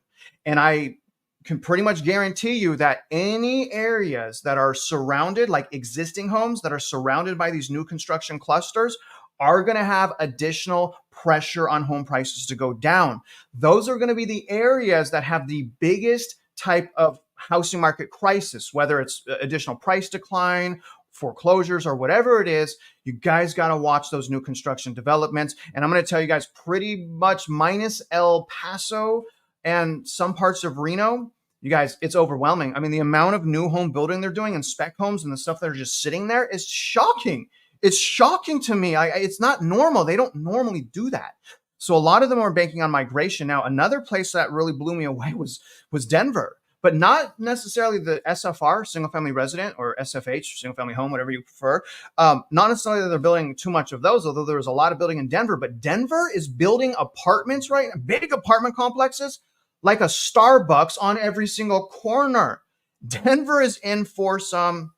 And I can pretty much guarantee you that any areas that are surrounded, like existing homes that are surrounded by these new construction clusters, are going to have additional pressure on home prices to go down. Those are going to be the areas that have the biggest type of housing market crisis, whether it's additional price decline, foreclosures, or whatever it is. You guys got to watch those new construction developments. And I'm going to tell you guys, pretty much minus El Paso and some parts of Reno, you guys, it's overwhelming. I mean, the amount of new home building they're doing and spec homes and the stuff that are just sitting there is shocking. It's shocking to me. It's not normal. They don't normally do that. So a lot of them are banking on migration. Now, another place that really blew me away was Denver. But not necessarily the SFR, single family resident, or SFH, single family home, whatever you prefer. Not necessarily that they're building too much of those, although there was a lot of building in Denver. But Denver is building apartments, right? Big apartment complexes, like a Starbucks on every single corner. Denver is in for some.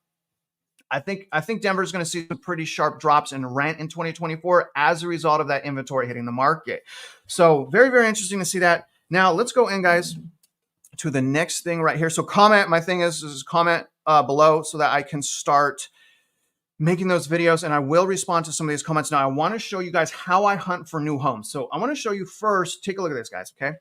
I think Denver is going to see some pretty sharp drops in rent in 2024 as a result of that inventory hitting the market. So very, very interesting to see that. Now let's go in, guys. to the next thing right here. So comment, my thing is comment below so that I can start making those videos, and I will respond to some of these comments. Now, I want to show you guys how I hunt for new homes. So I want to show you first, take a look at this, guys, okay?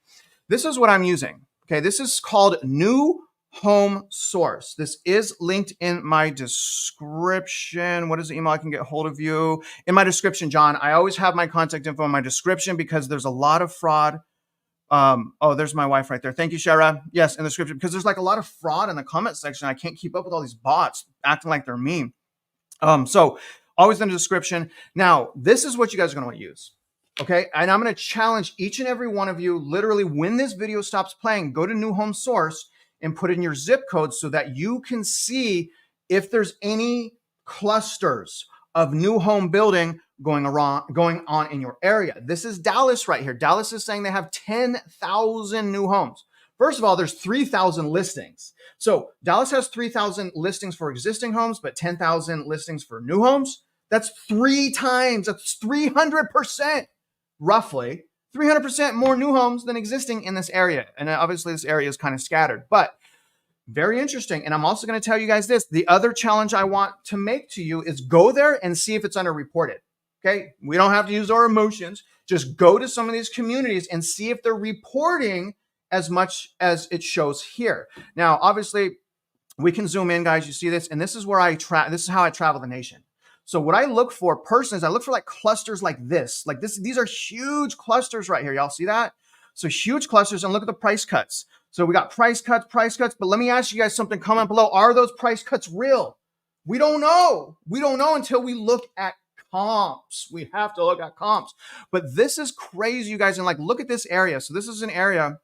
This is what I'm using, okay? This is called New Home Source. This is linked in my description. What is the email I can get hold of you? In my description, John. I always have my contact info in my description because there's a lot of fraud. Oh, there's my wife right there. Thank you, Shara. Yes, in the description, because there's like a lot of fraud in the comment section. I can't keep up with all these bots acting like they're me. So always in the description. Now, this is what you guys are going to want to use. Okay. And I'm going to challenge each and every one of you, literally when this video stops playing, go to New Home Source and put in your zip code so that you can see if there's any clusters of new home building going on in your area. This is Dallas right here. Dallas is saying they have 10,000 new homes. First of all, there's 3,000 listings. So Dallas has 3,000 listings for existing homes, but 10,000 listings for new homes. That's 3 times, that's 300%, roughly 300% more new homes than existing in this area. And obviously this area is kind of scattered, but very interesting. And I'm also going to tell you guys this. The other challenge I want to make to you is go there and see if it's underreported. Okay. We don't have to use our emotions. Just go to some of these communities and see if they're reporting as much as it shows here. Now, obviously, we can zoom in, guys. You see this, and this is where this is how I travel the nation. So what I look for personally is I look for like clusters like this. These are huge clusters right here. Y'all see that? So huge clusters, and look at the price cuts. So we got price cuts, but let me ask you guys something. Comment below. Are those price cuts real? We don't know. We don't know until we look at comps. We have to look at comps. But this is crazy, you guys. And like, look at this area. So this is an area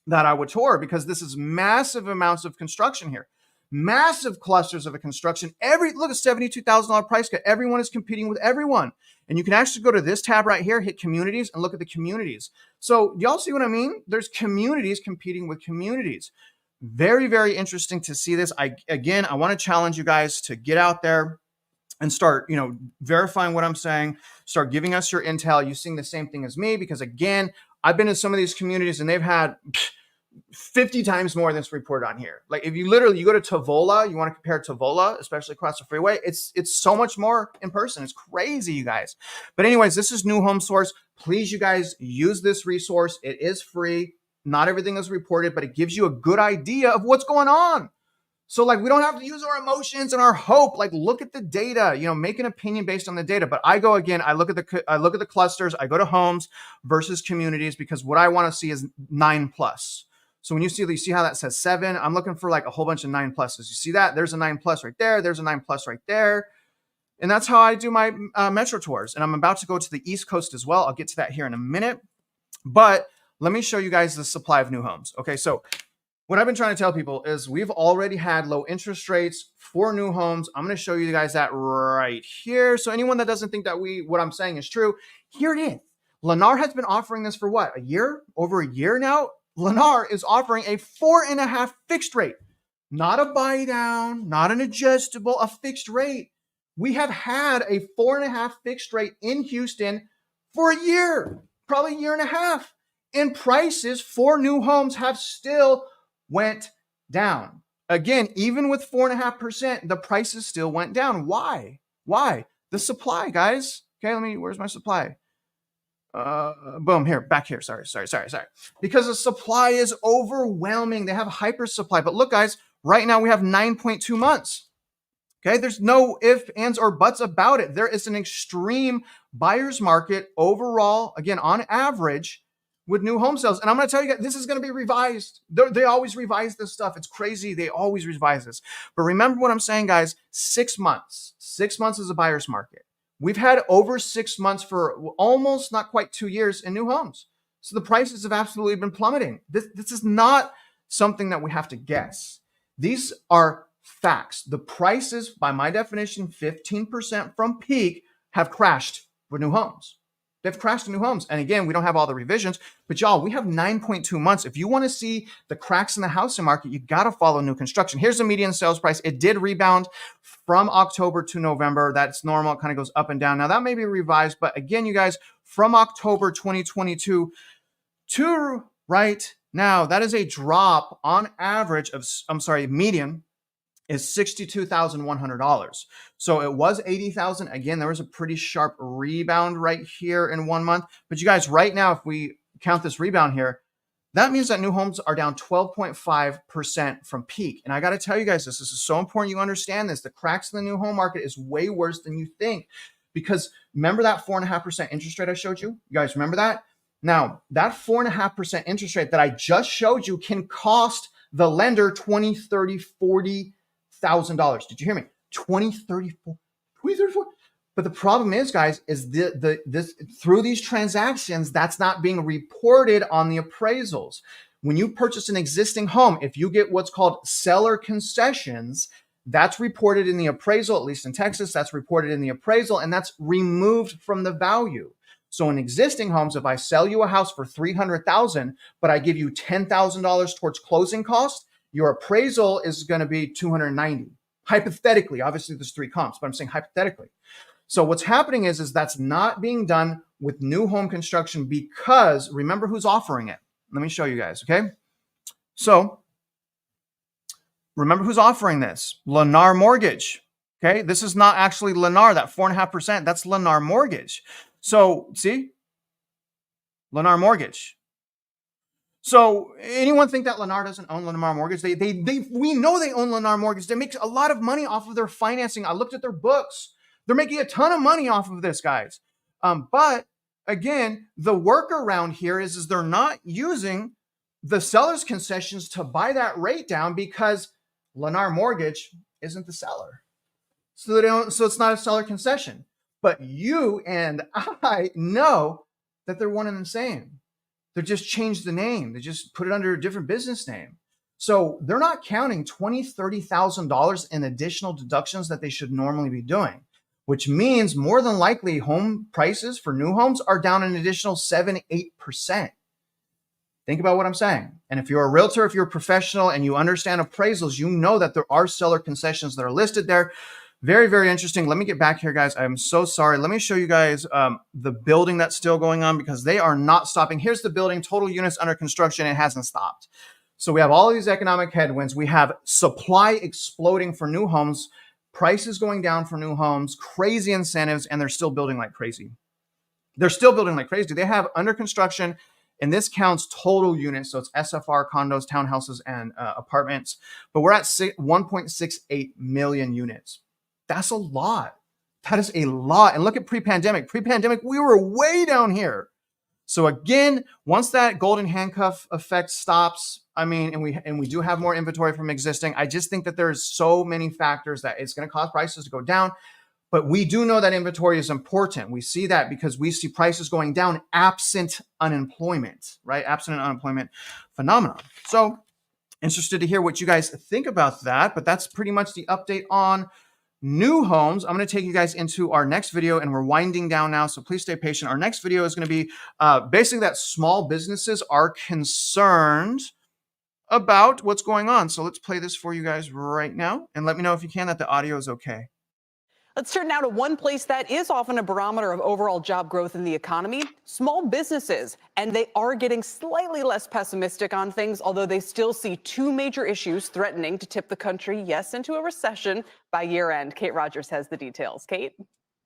that I would tour because this is massive amounts of construction here. Massive clusters of a construction. Look at $72,000 price cut. Everyone is competing with everyone. And you can actually go to this tab right here, hit communities, and look at the communities. So y'all see what I mean? There's communities competing with communities. Very, very interesting to see this. I want to challenge you guys to get out there and start, verifying what I'm saying. Start giving us your intel. You're seeing the same thing as me because, again, I've been in some of these communities and they've had 50 times more than it's reported on here. Like if you go to Tavola, you want to compare Tavola, especially across the freeway, it's so much more in person. It's crazy, you guys. But anyways, this is New Home Source. Please, you guys, use this resource. It is free. Not everything is reported, but it gives you a good idea of what's going on. So like, we don't have to use our emotions and our hope. Like, look at the data, make an opinion based on the data. But I look at the clusters, I go to homes versus communities because what I want to see is 9+. So when you see how that says 7, I'm looking for like a whole bunch of 9+. You see that? There's a 9+ right there. There's a 9+ right there. And that's how I do my metro tours. And I'm about to go to the East Coast as well. I'll get to that here in a minute. But let me show you guys the supply of new homes. Okay, so what I've been trying to tell people is we've already had low interest rates for new homes. I'm going to show you guys that right here. So anyone that doesn't think that what I'm saying is true, here it is. Lennar has been offering this for what, a year? Over a year now? Lennar is offering a 4.5 fixed rate, not a buy down, not an adjustable, a fixed rate. We have had a 4.5 fixed rate in Houston for a year, probably a year and a half. And prices for new homes have still went down. Again, even with 4.5%, the prices still went down. Why? The supply, guys. Okay, where's my supply? Boom, back here. Sorry. Because the supply is overwhelming. They have hyper supply. But look, guys, right now we have 9.2 months. Okay, there's no ifs, ands, or buts about it. There is an extreme buyer's market overall, again, on average, with new home sales. And I'm going to tell you guys, this is going to be revised. They always revise this stuff. It's crazy. They always revise this. But remember what I'm saying, guys, 6 months. 6 months is a buyer's market. We've had over 6 months for almost not quite 2 years in new homes. So the prices have absolutely been plummeting. This is not something that we have to guess. These are facts. The prices, by my definition, 15% from peak, have crashed for new homes. They've crashed in new homes. And again, we don't have all the revisions, but y'all, we have 9.2 months. If you want to see the cracks in the housing market, you got to follow new construction. Here's the median sales price. It did rebound from October to November. That's normal. It kind of goes up and down. Now that may be revised, but again, you guys, from October 2022 to right Now, that is a drop on average of, median is $62,100. So it was 80,000. Again, there was a pretty sharp rebound right here in 1 month. But you guys, right now, if we count this rebound here, that means that new homes are down 12.5% from peak. And I got to tell you guys, this is so important you understand this. The cracks in the new home market is way worse than you think. Because remember that 4.5% interest rate I showed you? You guys remember that? Now, that 4.5% interest rate that I just showed you can cost the lender $20,000, $30,000, $40,000. Did you hear me? 20, 30, 20, 34. But the problem is, guys, is this through these transactions, that's not being reported on the appraisals. When you purchase an existing home, if you get what's called seller concessions, that's reported in the appraisal, at least in Texas, that's reported in the appraisal, and that's removed from the value. So in existing homes, if I sell you a house for $300,000, but I give you $10,000 towards closing costs, your appraisal is going to be $290,000. Hypothetically, obviously there's three comps, but I'm saying hypothetically. So what's happening is that's not being done with new home construction because remember who's offering it. Let me show you guys, okay? So remember who's offering this. Lennar Mortgage, okay? This is not actually Lennar, that 4.5%, that's Lennar Mortgage. So see, Lennar Mortgage. So anyone think that Lennar doesn't own Lennar Mortgage? We know they own Lennar Mortgage. They make a lot of money off of their financing. I looked at their books. They're making a ton of money off of this, guys. But again, the workaround here is they're not using the seller's concessions to buy that rate down because Lennar Mortgage isn't the seller. So it's not a seller concession. But you and I know that they're one and the same. They just changed the name. They just put it under a different business name. So they're not counting $20,000, $30,000 in additional deductions that they should normally be doing, which means more than likely home prices for new homes are down an additional 7-8%. Think about what I'm saying. And if you're a realtor, if you're a professional and you understand appraisals, you know that there are seller concessions that are listed there. Very, very interesting. Let me get back here, guys. I'm so sorry. Let me show you guys the building that's still going on because they are not stopping. Here's the building, total units under construction. It hasn't stopped. So we have all of these economic headwinds. We have supply exploding for new homes, prices going down for new homes, crazy incentives, and they're still building like crazy. They're still building like crazy. They have under construction, and this counts total units. So it's SFR, condos, townhouses, and apartments. But we're at 1.68 million units. That's a lot. That is a lot. And look at pre-pandemic. Pre-pandemic, we were way down here. So again, once that golden handcuff effect stops, I mean, and we do have more inventory from existing, I just think that there's so many factors that it's going to cause prices to go down. But we do know that inventory is important. We see that because we see prices going down absent unemployment, right? Absent an unemployment phenomenon. So interested to hear what you guys think about that. But that's pretty much the update on new homes. I'm going to take you guys into our next video and we're winding down now. So please stay patient. Our next video is going to be basically that small businesses are concerned about what's going on. So let's play this for you guys right now and let me know if you can that the audio is okay. Let's turn now to one place that is often a barometer of overall job growth in the economy, small businesses. And they are getting slightly less pessimistic on things, although they still see two major issues threatening to tip the country, yes, into a recession by year end. Kate Rogers has the details. Kate?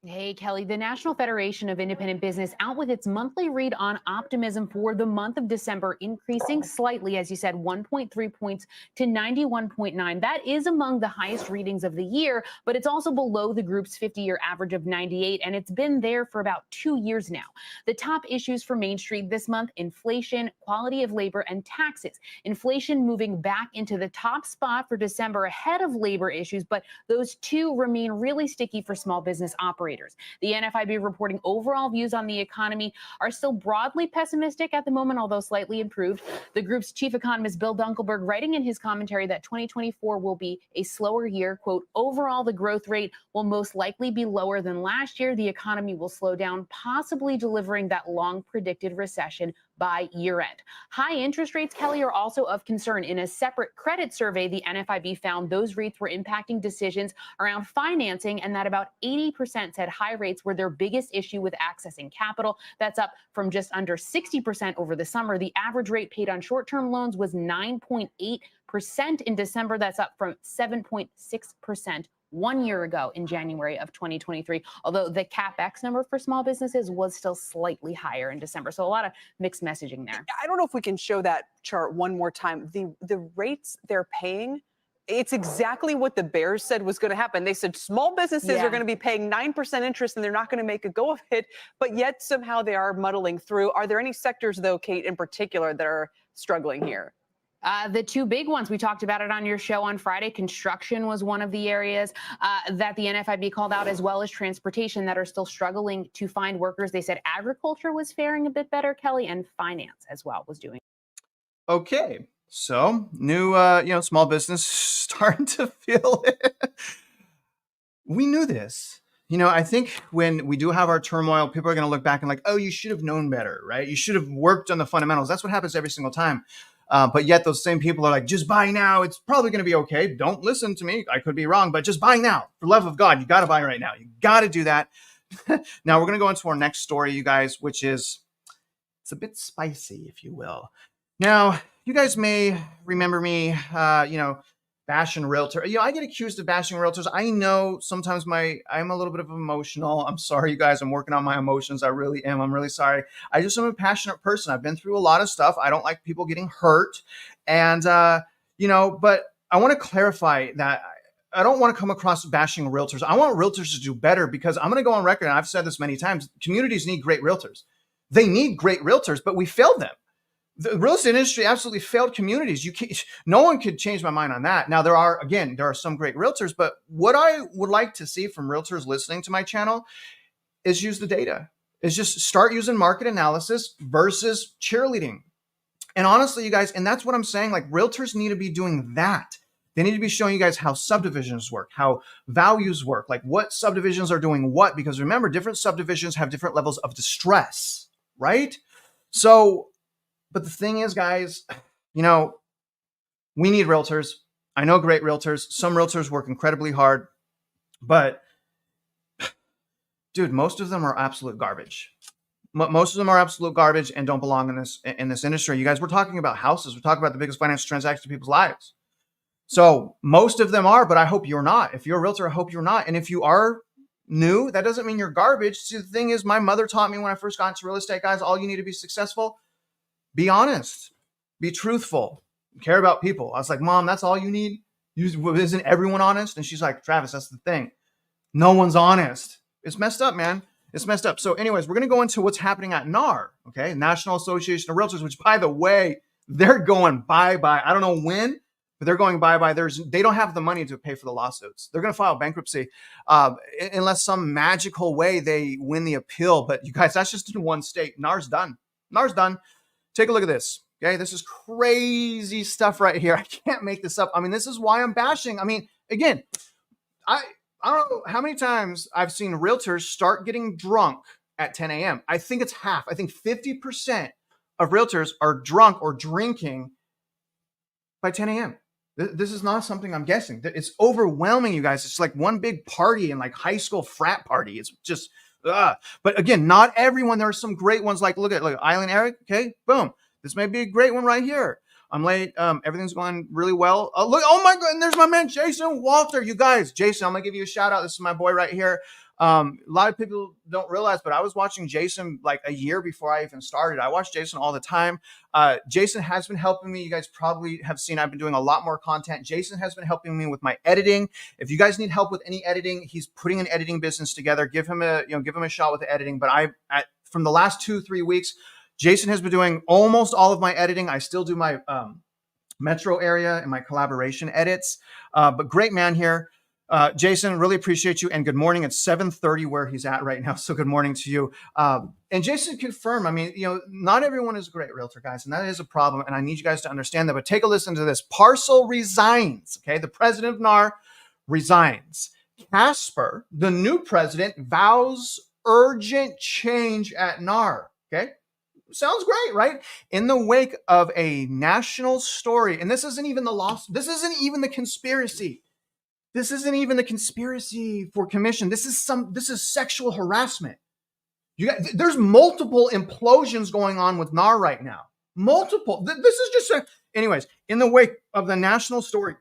Hey, Kelly, the National Federation of Independent Business out with its monthly read on optimism for the month of December, increasing slightly, as you said, 1.3 points to 91.9. That is among the highest readings of the year, but it's also below the group's 50-year average of 98, and it's been there for about 2 years now. The top issues for Main Street this month: inflation, quality of labor, and taxes. Inflation moving back into the top spot for December ahead of labor issues, but those two remain really sticky for small business operators. The NFIB reporting overall views on the economy are still broadly pessimistic at the moment, although slightly improved. The group's chief economist, Bill Dunkelberg, writing in his commentary that 2024 will be a slower year. Quote, overall, the growth rate will most likely be lower than last year. The economy will slow down, possibly delivering that long predicted recession by year end. High interest rates, Kelly, are also of concern. In a separate credit survey, the NFIB found those rates were impacting decisions around financing, and that about 80% said high rates were their biggest issue with accessing capital. That's up from just under 60% over the summer. The average rate paid on short-term loans was 9.8% in December. That's up from 7.6% 1 year ago in January of 2023, although the CapEx number for small businesses was still slightly higher in December. So a lot of mixed messaging there. I don't know if we can show that chart one more time. The rates they're paying, it's exactly what the Bears said was going to happen. They said small businesses are going to be paying 9% interest and they're not going to make a go of it, but yet somehow they are muddling through. Are there any sectors, though, Kate, in particular that are struggling here? The two big ones, we talked about it on your show on Friday. Construction was one of the areas that the NFIB called out, as well as transportation, that are still struggling to find workers. They said agriculture was faring a bit better, Kelly, and finance as well was doing. Okay, so new, small business starting to feel it. We knew this. I think when we do have our turmoil, people are going to look back and like, oh, you should have known better, right? You should have worked on the fundamentals. That's what happens every single time. But yet those same people are like, just buy now. It's probably going to be okay. Don't listen to me. I could be wrong, but just buy now. For the love of God, you got to buy right now. You got to do that. Now we're going to go into our next story, you guys, which is, it's a bit spicy, if you will. Now, you guys may remember me, bashing realtor. I get accused of bashing realtors. I know sometimes I'm a little bit of emotional. I'm sorry, you guys. I'm working on my emotions. I really am. I'm really sorry. I just am a passionate person. I've been through a lot of stuff. I don't like people getting hurt. And, but I want to clarify that I don't want to come across bashing realtors. I want realtors to do better, because I'm going to go on record, and I've said this many times, communities need great realtors. They need great realtors, but we failed them. The real estate industry absolutely failed communities. No one could change my mind on that. Now, there are some great realtors, but what I would like to see from realtors listening to my channel is use the data. Is just start using market analysis versus cheerleading. And honestly, you guys, and that's what I'm saying, like realtors need to be doing that. They need to be showing you guys how subdivisions work, how values work, like what subdivisions are doing what, because remember, different subdivisions have different levels of distress, right? So, but the thing is, guys, we need realtors. I know great realtors. Some realtors work incredibly hard, but dude, most of them are absolute garbage. Most of them are absolute garbage and don't belong in this industry. You guys, we're talking about houses. We're talking about the biggest financial transaction in people's lives. So most of them are, but I hope you're not. If you're a realtor, I hope you're not. And if you are new, that doesn't mean you're garbage. See, the thing is, my mother taught me when I first got into real estate, guys, all you need to be successful, be honest, be truthful, care about people. I was like, Mom, that's all you need? Isn't everyone honest? And she's like, Travis, that's the thing. No one's honest. It's messed up, man. It's messed up. So anyways, we're going to go into what's happening at NAR, okay? National Association of Realtors, which, by the way, they're going bye-bye. I don't know when, but they're going bye-bye. They don't have the money to pay for the lawsuits. They're going to file bankruptcy unless some magical way they win the appeal. But you guys, that's just in one state. NAR's done. NAR's done. Take a look at this. Okay, this is crazy stuff right here. I can't make this up. I mean, this is why I'm bashing. I mean, again, I don't know how many times I've seen realtors start getting drunk at 10 a.m. I think it's half. I think 50% of realtors are drunk or drinking by 10 a.m. This is not something I'm guessing. It's overwhelming, you guys. It's like one big party and like high school frat party. It's just, but again, not everyone. There are some great ones. Like, look, Island Eric. Okay, boom. This may be a great one right here. I'm late. Everything's going really well. Look, oh my God, and there's my man, Jason Walter. You guys, Jason, I'm gonna give you a shout out. This is my boy right here. A lot of people don't realize, but I was watching Jason like a year before I even started. I watch Jason all the time. Jason has been helping me. You guys probably have seen I've been doing a lot more content. Jason has been helping me with my editing. If you guys need help with any editing, he's putting an editing business together. Give him a shot with the editing. But from the last 2-3 weeks, Jason has been doing almost all of my editing. I still do my metro area and my collaboration edits. But great man here. Jason, really appreciate you. And good morning. It's 7:30 where he's at right now. So good morning to you. And Jason confirmed, I mean, not everyone is a great realtor, guys. And that is a problem. And I need you guys to understand that. But take a listen to this. Parcel resigns. Okay. The president of NAR resigns. Casper, the new president, vows urgent change at NAR. Okay. Sounds great, right? In the wake of a national story, and this isn't even the loss, this isn't even the conspiracy. This isn't even the conspiracy for commission. This is sexual harassment. There's multiple implosions going on with NAR right now. Multiple. This is just anyways, in the wake of the national story,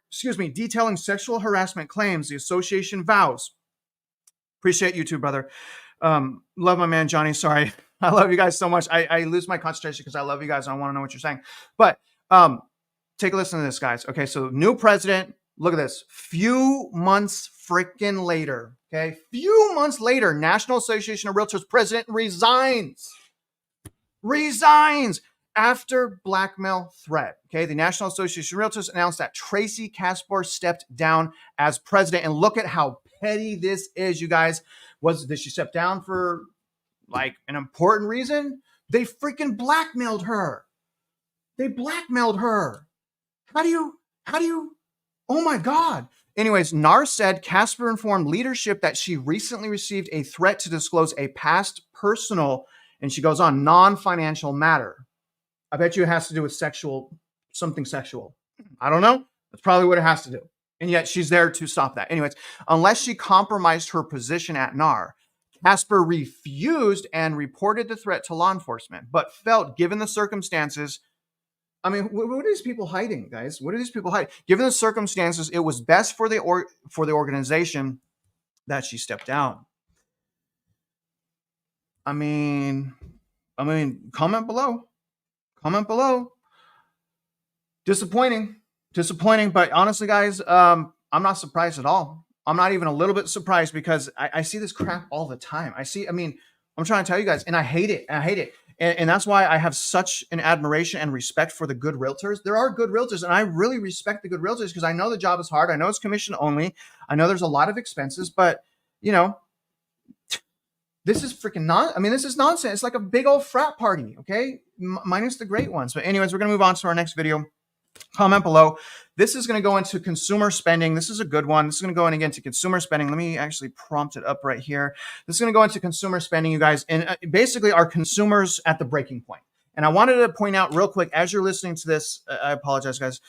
detailing sexual harassment claims, the association vows. Appreciate you too, brother. Love my man, Johnny. Sorry. I love you guys so much. I lose my concentration because I love you guys. I want to know what you're saying. But take a listen to this, guys. Okay, so new president. Look at this. Few months freaking later. Okay, few months later, National Association of Realtors president resigns after blackmail threat. Okay, the National Association of Realtors announced that Tracy Caspar stepped down as president. And look at how petty this is, you guys. Did she step down for like an important reason? They freaking blackmailed her. They blackmailed her. How do you, oh my God. Anyways, NAR said Casper informed leadership that she recently received a threat to disclose a past personal, and she goes on, non-financial matter. I bet you it has to do with something sexual. I don't know. That's probably what it has to do. And yet she's there to stop that. Anyways, unless she compromised her position at NAR, Casper refused and reported the threat to law enforcement, but felt, given the circumstances, I mean, what are these people hiding, guys? What are these people hiding? Given the circumstances, it was best for the organization that she stepped down. I mean, comment below. Comment below. Disappointing, but honestly, guys, I'm not surprised at all. I'm not even a little bit surprised because I see this crap all the time. I'm trying to tell you guys, and I hate it. And that's why I have such an admiration and respect for the good realtors. There are good realtors, and I really respect the good realtors because I know the job is hard. I know it's commission only. I know there's a lot of expenses, but this is freaking this is nonsense. It's like a big old frat party, okay? Minus the great ones. But anyways, we're going to move on to our next video. Comment below. This is going to go into consumer spending. This is a good one. This is going to go in again to consumer spending. Let me actually prompt it up right here. This is going to go into consumer spending, you guys. And basically, our consumers at the breaking point. And I wanted to point out real quick, as you're listening to this, I apologize, guys.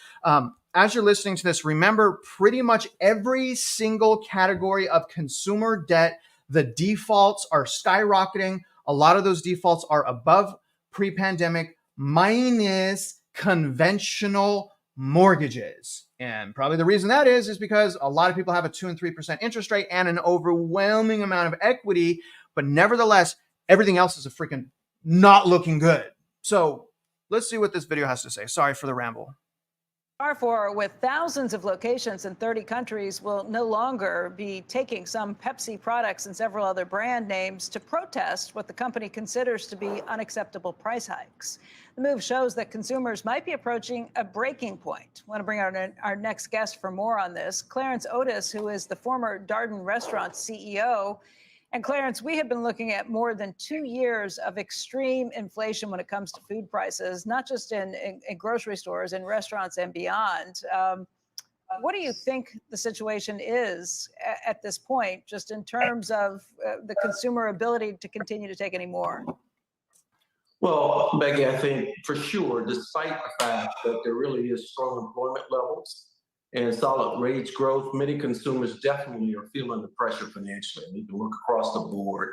As you're listening to this, remember pretty much every single category of consumer debt, the defaults are skyrocketing. A lot of those defaults are above pre-pandemic, minus conventional mortgages. And probably the reason that is because a lot of people have a 2 and 3% interest rate and an overwhelming amount of equity, but nevertheless, everything else is a freaking not looking good. So let's see what this video has to say. Sorry for the ramble. Carrefour, with thousands of locations in 30 countries, will no longer be taking some Pepsi products and several other brand names to protest what the company considers to be unacceptable price hikes. The move shows that consumers might be approaching a breaking point. I want to bring out our next guest for more on this, Clarence Otis, who is the former Darden Restaurant CEO. And Clarence, we have been looking at more than 2 years of extreme inflation when it comes to food prices, not just in grocery stores, in restaurants and beyond. What do you think the situation is at this point, just in terms of the consumer ability to continue to take any more? Well, Becky, I think for sure, despite the fact that there really is strong employment levels and solid wage growth, many consumers definitely are feeling the pressure financially. And you can look across the board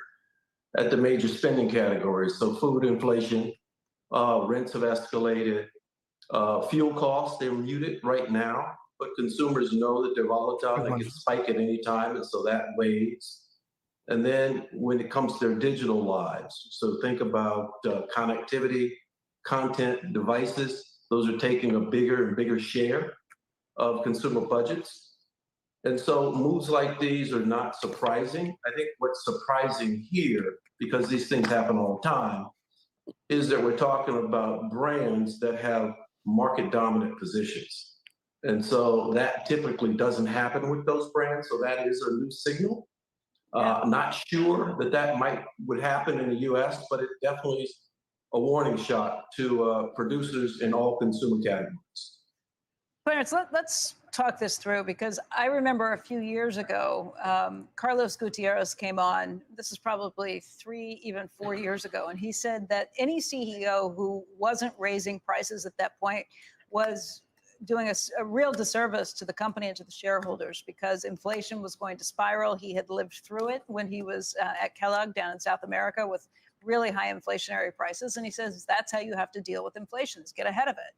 at the major spending categories. So food inflation, rents have escalated, fuel costs, they're muted right now, but consumers know that they're volatile, they can spike at any time, and so that weighs. And then when it comes to their digital lives, so think about connectivity, content, devices, those are taking a bigger and bigger share of consumer budgets. And so moves like these are not surprising. I think what's surprising here, because these things happen all the time, is that we're talking about brands that have market dominant positions. And so that typically doesn't happen with those brands. So that is a new signal. Not sure that would happen in the US, but it definitely is a warning shot to producers in all consumer categories. Clarence, let's talk this through because I remember a few years ago, Carlos Gutierrez came on. This is probably 3, even 4 years ago. And he said that any CEO who wasn't raising prices at that point was doing a real disservice to the company and to the shareholders because inflation was going to spiral. He had lived through it when he was at Kellogg down in South America with really high inflationary prices. And he says that's how you have to deal with inflation, is get ahead of it.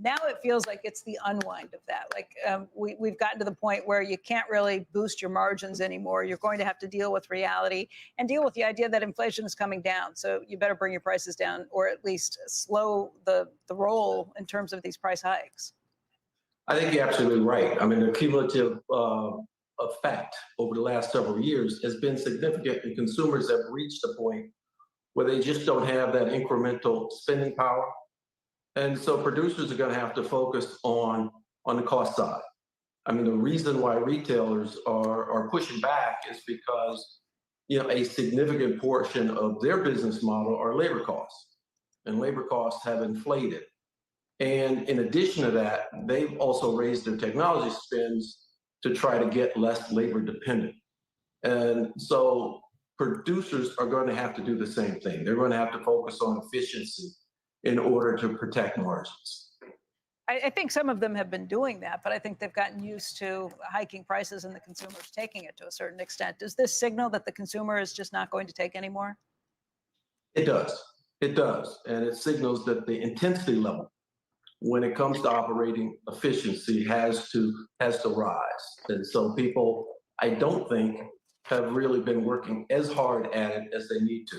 Now it feels like it's the unwind of that. Like we've gotten to the point where you can't really boost your margins anymore. You're going to have to deal with reality and deal with the idea that inflation is coming down. So you better bring your prices down or at least slow the roll in terms of these price hikes. I think you're absolutely right. I mean, the cumulative effect over the last several years has been significant, and consumers have reached a point where they just don't have that incremental spending power. And so producers are going to have to focus on the cost side. I mean, the reason why retailers are pushing back is because, a significant portion of their business model are labor costs, and labor costs have inflated. And in addition to that, they've also raised their technology spends to try to get less labor dependent. And so producers are going to have to do the same thing. They're going to have to focus on efficiency in order to protect margins. I think some of them have been doing that, but I think they've gotten used to hiking prices and the consumers taking it to a certain extent. Does this signal that the consumer is just not going to take anymore? It does. It does. And it signals that the intensity level when it comes to operating efficiency has to rise. And so people, I don't think, have really been working as hard at it as they need to.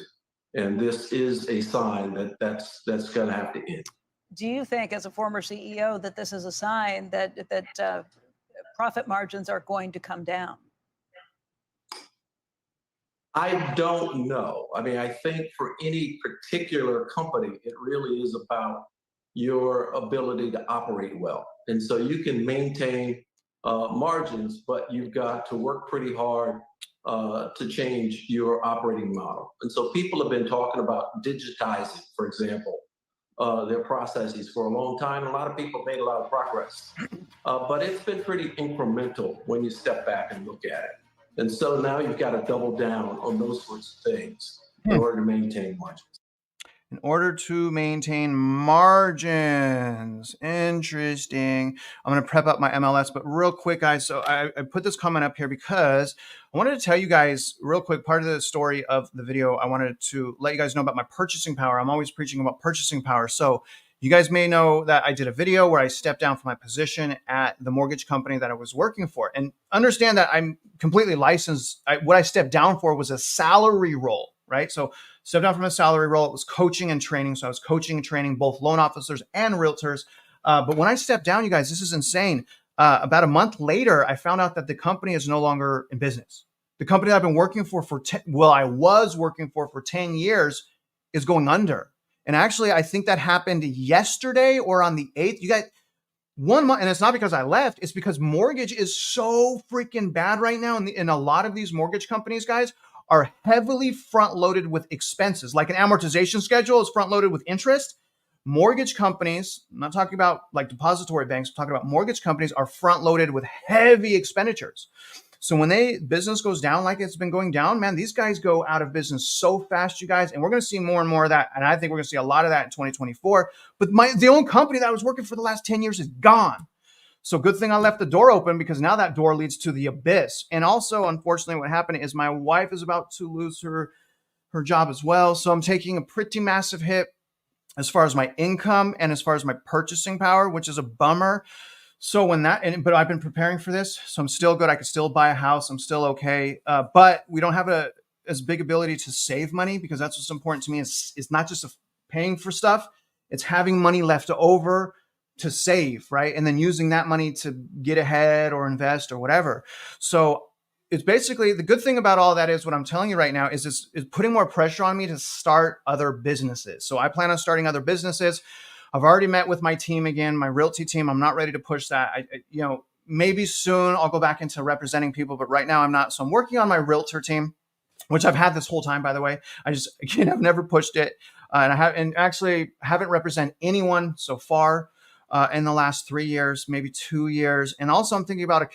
And this is a sign that that's going to have to end. Do you think, as a former CEO, that this is a sign that profit margins are going to come down? I don't know. I mean, I think for any particular company, it really is about your ability to operate well. And so you can maintain margins, but you've got to work pretty hard to change your operating model. And so people have been talking about digitizing, for example, their processes for a long time. A lot of people made a lot of progress, but it's been pretty incremental when you step back and look at it. And so now you've got to double down on those sorts of things in order to maintain margins. In order to maintain margins. Interesting. I'm going to prep up my MLS, but real quick, guys. So I put this comment up here because I wanted to tell you guys real quick, part of the story of the video. I wanted to let you guys know about my purchasing power. I'm always preaching about purchasing power. So you guys may know that I did a video where I stepped down from my position at the mortgage company that I was working for. And understand that I'm completely licensed. What I stepped down for was a salary role, right? So stepped down from a salary role. It was coaching and training. So I was coaching and training both loan officers and realtors. But when I stepped down, you guys, this is insane. About a month later, I found out that the company is no longer in business. The company that I've been working for I was working for 10 years is going under. And actually, I think that happened yesterday or on the 8th. You got 1 month, and it's not because I left. It's because mortgage is so freaking bad right now. And a lot of these mortgage companies, guys, are heavily front-loaded with expenses. Like an amortization schedule is front-loaded with interest. Mortgage companies, I'm not talking about like depository banks, I'm talking about mortgage companies are front-loaded with heavy expenditures. So when business goes down like it's been going down, man, these guys go out of business so fast, you guys. And we're going to see more and more of that. And I think we're going to see a lot of that in 2024. But the own company that I was working for the last 10 years is gone. So good thing I left the door open because now that door leads to the abyss. And also, unfortunately, what happened is my wife is about to lose her job as well. So I'm taking a pretty massive hit as far as my income and as far as my purchasing power, which is a bummer. So but I've been preparing for this, so I'm still good. I could still buy a house. I'm still okay. But we don't have as big ability to save money because that's what's important to me. It's not just paying for stuff. It's having money left over to save, right? And then using that money to get ahead or invest or whatever. So it's basically the good thing about all that is what I'm telling you right now is putting more pressure on me to start other businesses. So I plan on starting other businesses. I've already met with my team again, my realty team. I'm not ready to push that. Maybe soon I'll go back into representing people, but right now I'm not. So I'm working on my realtor team, which I've had this whole time, by the way. I've never pushed it. And I actually haven't represented anyone so far. in the last 3 years, maybe 2 years. And also I'm thinking about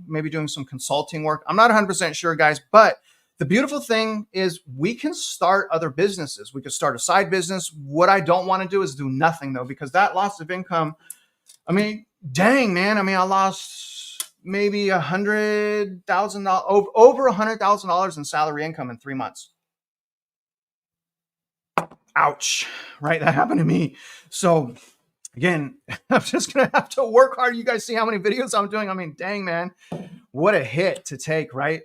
maybe doing some consulting work. I'm not 100% sure, guys, but the beautiful thing is we can start other businesses. We could start a side business. What I don't want to do is do nothing though, because that loss of income, I mean, dang, man. I mean, I lost maybe $100,000, over $100,000 in salary income in 3 months. Ouch, right? That happened to me. So again, I'm just going to have to work hard. You guys see how many videos I'm doing? I mean, dang, man, what a hit to take, right?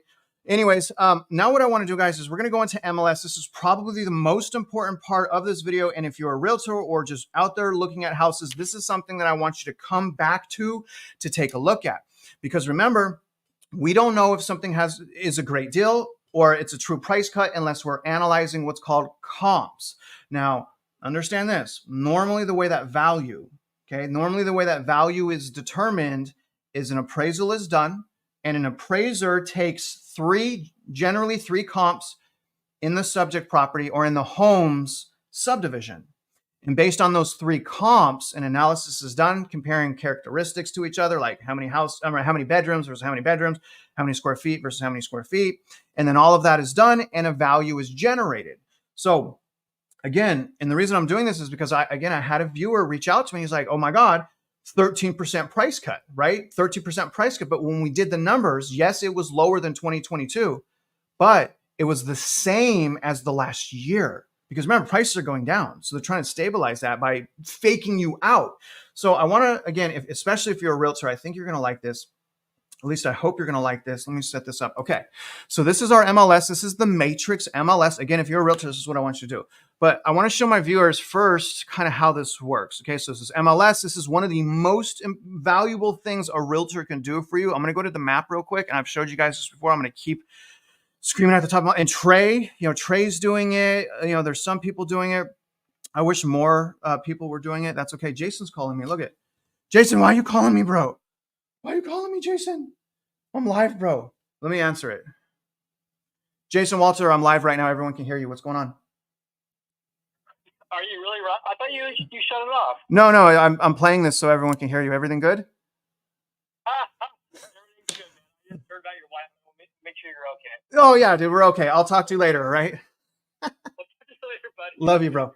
Anyways, now what I want to do, guys, is we're going to go into MLS. This is probably the most important part of this video. And if you're a realtor or just out there looking at houses, this is something that I want you to come back to take a look at. Because remember, we don't know if something is a great deal or it's a true price cut unless we're analyzing what's called comps. Now, understand this. Normally the way that value is determined is an appraisal is done, and an appraiser takes generally three comps in the subject property or in the home's subdivision. And based on those three comps, an analysis is done comparing characteristics to each other, like how many bedrooms versus how many bedrooms, how many square feet versus how many square feet. And then all of that is done and a value is generated. So again, and the reason I'm doing this is because I had a viewer reach out to me. He's like, oh my God, 13% price cut, right? 13% price cut. But when we did the numbers, yes, it was lower than 2022, but it was the same as the last year. Because remember, prices are going down. So they're trying to stabilize that by faking you out. So I want to, again, especially if you're a realtor, I think you're going to like this. At least I hope you're going to like this. Let me set this up. Okay. So this is our MLS. This is the matrix MLS. Again, if you're a realtor, this is what I want you to do. But I want to show my viewers first kind of how this works. Okay. So this is MLS. This is one of the most valuable things a realtor can do for you. I'm going to go to the map real quick. And I've showed you guys this before. I'm going to keep screaming at the top of my, and Trey, Trey's doing it. There's some people doing it. I wish more people were doing it. That's okay. Jason's calling me. Look at Jason. Why are you calling me, bro? Why are you calling me, Jason? I'm live, bro. Let me answer it. Jason Walter, I'm live right now. Everyone can hear you. What's going on? Are you really rough? I thought you shut it off. No, I'm playing this so everyone can hear you. Everything good? Everything's good, man. I just heard about your wife. Make sure you're okay. Oh, yeah, dude. We're okay. I'll talk to you later, all right? Later, buddy. Love you, bro. All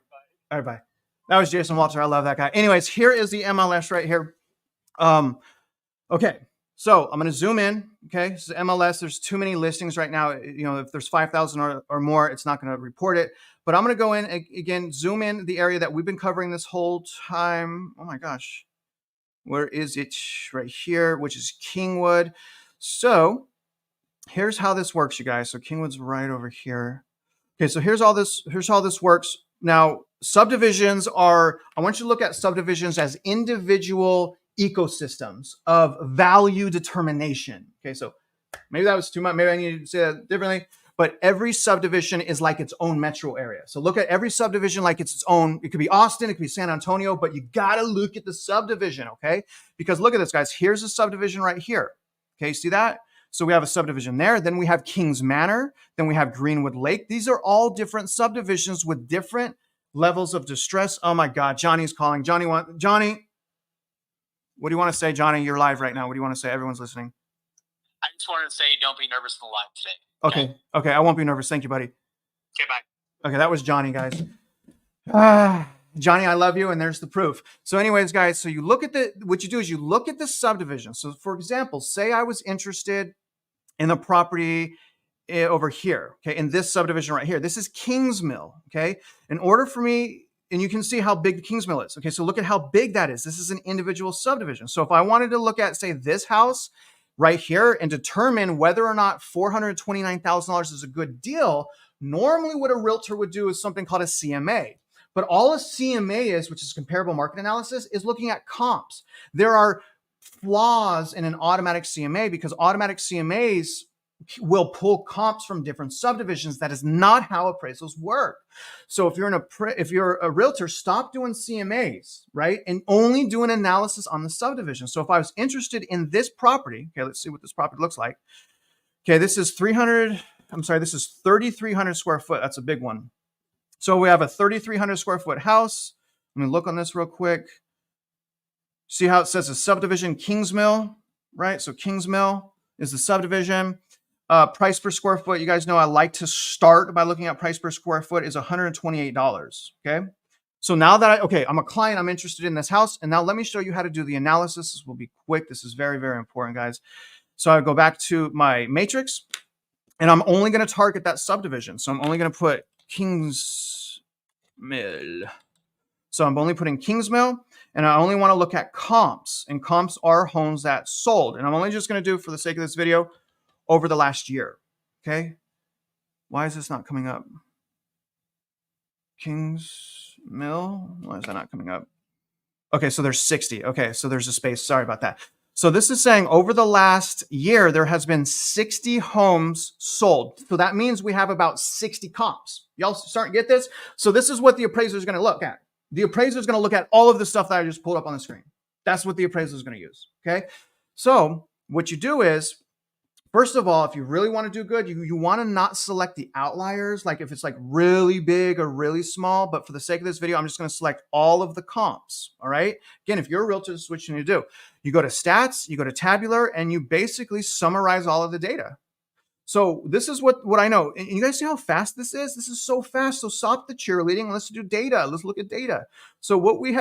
right, bye. That was Jason Walter. I love that guy. Anyways, here is the MLS right here. Okay. So I'm going to zoom in. Okay. This is MLS. There's too many listings right now. If there's 5,000 or more, it's not going to report it. But I'm going to go in again, zoom in the area that we've been covering this whole time. Oh my gosh. Where is it? Right here, which is Kingwood. So here's how this works, you guys. So Kingwood's right over here. Okay. So here's how this works. Now, subdivisions I want you to look at subdivisions as individual ecosystems of value determination. Okay, so maybe that was too much. Maybe I need to say that differently. But every subdivision is like its own metro area. So look at every subdivision like it's its own. It could be Austin, it could be San Antonio, but you got to look at the subdivision, okay? Because look at this, guys. Here's a subdivision right here. Okay, see that? So we have a subdivision there. Then we have Kings Manor. Then we have Greenwood Lake. These are all different subdivisions with different levels of distress. Oh my God, Johnny's calling. Johnny, what do you want to say, Johnny? You're live right now. What do you want to say? Everyone's listening. I just wanted to say don't be nervous in the live today. Okay. I won't be nervous. Thank you, buddy. Okay, bye. Okay, that was Johnny, guys. Johnny, I love you, and there's the proof. So anyways, guys, so you look at what you do is you look at the subdivision. So for example, say I was interested in the property over here, okay, in this subdivision right here. This is Kingsmill, okay? In order for me, and you can see how big the Kingsmill is. Okay, so look at how big that is. This is an individual subdivision. So if I wanted to look at, say, this house right here and determine whether or not $429,000 is a good deal, normally what a realtor would do is something called a CMA. But all a CMA is, which is comparable market analysis, is looking at comps. There are flaws in an automatic CMA because automatic CMAs will pull comps from different subdivisions. That is not how appraisals work. So if you're a realtor, stop doing CMAs, right? And only do an analysis on the subdivision. So if I was interested in this property, okay, let's see what this property looks like. Okay, this is 3,300 square foot. That's a big one. So we have a 3,300 square foot house. Let me look on this real quick. See how it says a subdivision Kingsmill, right? So Kingsmill is the subdivision. Price per square foot. You guys know I like to start by looking at price per square foot is $128. Okay. So now that I'm a client, I'm interested in this house. And now let me show you how to do the analysis. This will be quick. This is very, very important, guys. So I go back to my matrix and I'm only going to target that subdivision. So I'm only going to put Kingsmill. So I'm only putting Kingsmill and I only want to look at comps, and comps are homes that sold. And I'm only just going to do, for the sake of this video, over the last year. Okay. Why is this not coming up? Kingsmill. Why is that not coming up? Okay. So there's 60. Okay. So there's a space. Sorry about that. So this is saying over the last year, there has been 60 homes sold. So that means we have about 60 comps. Y'all starting to get this? So this is what the appraiser is going to look at. The appraiser is going to look at all of the stuff that I just pulled up on the screen. That's what the appraiser is going to use. Okay. So what you do is, first of all, if you really want to do good, you want to not select the outliers, like if it's like really big or really small. But for the sake of this video, I'm just going to select all of the comps. All right. Again, if you're a realtor, this is what you need to do. You go to stats, you go to tabular, and you basically summarize all of the data. So this is what I know. And you guys see how fast this is? This is so fast. So stop the cheerleading and let's do data. Let's look at data. So what we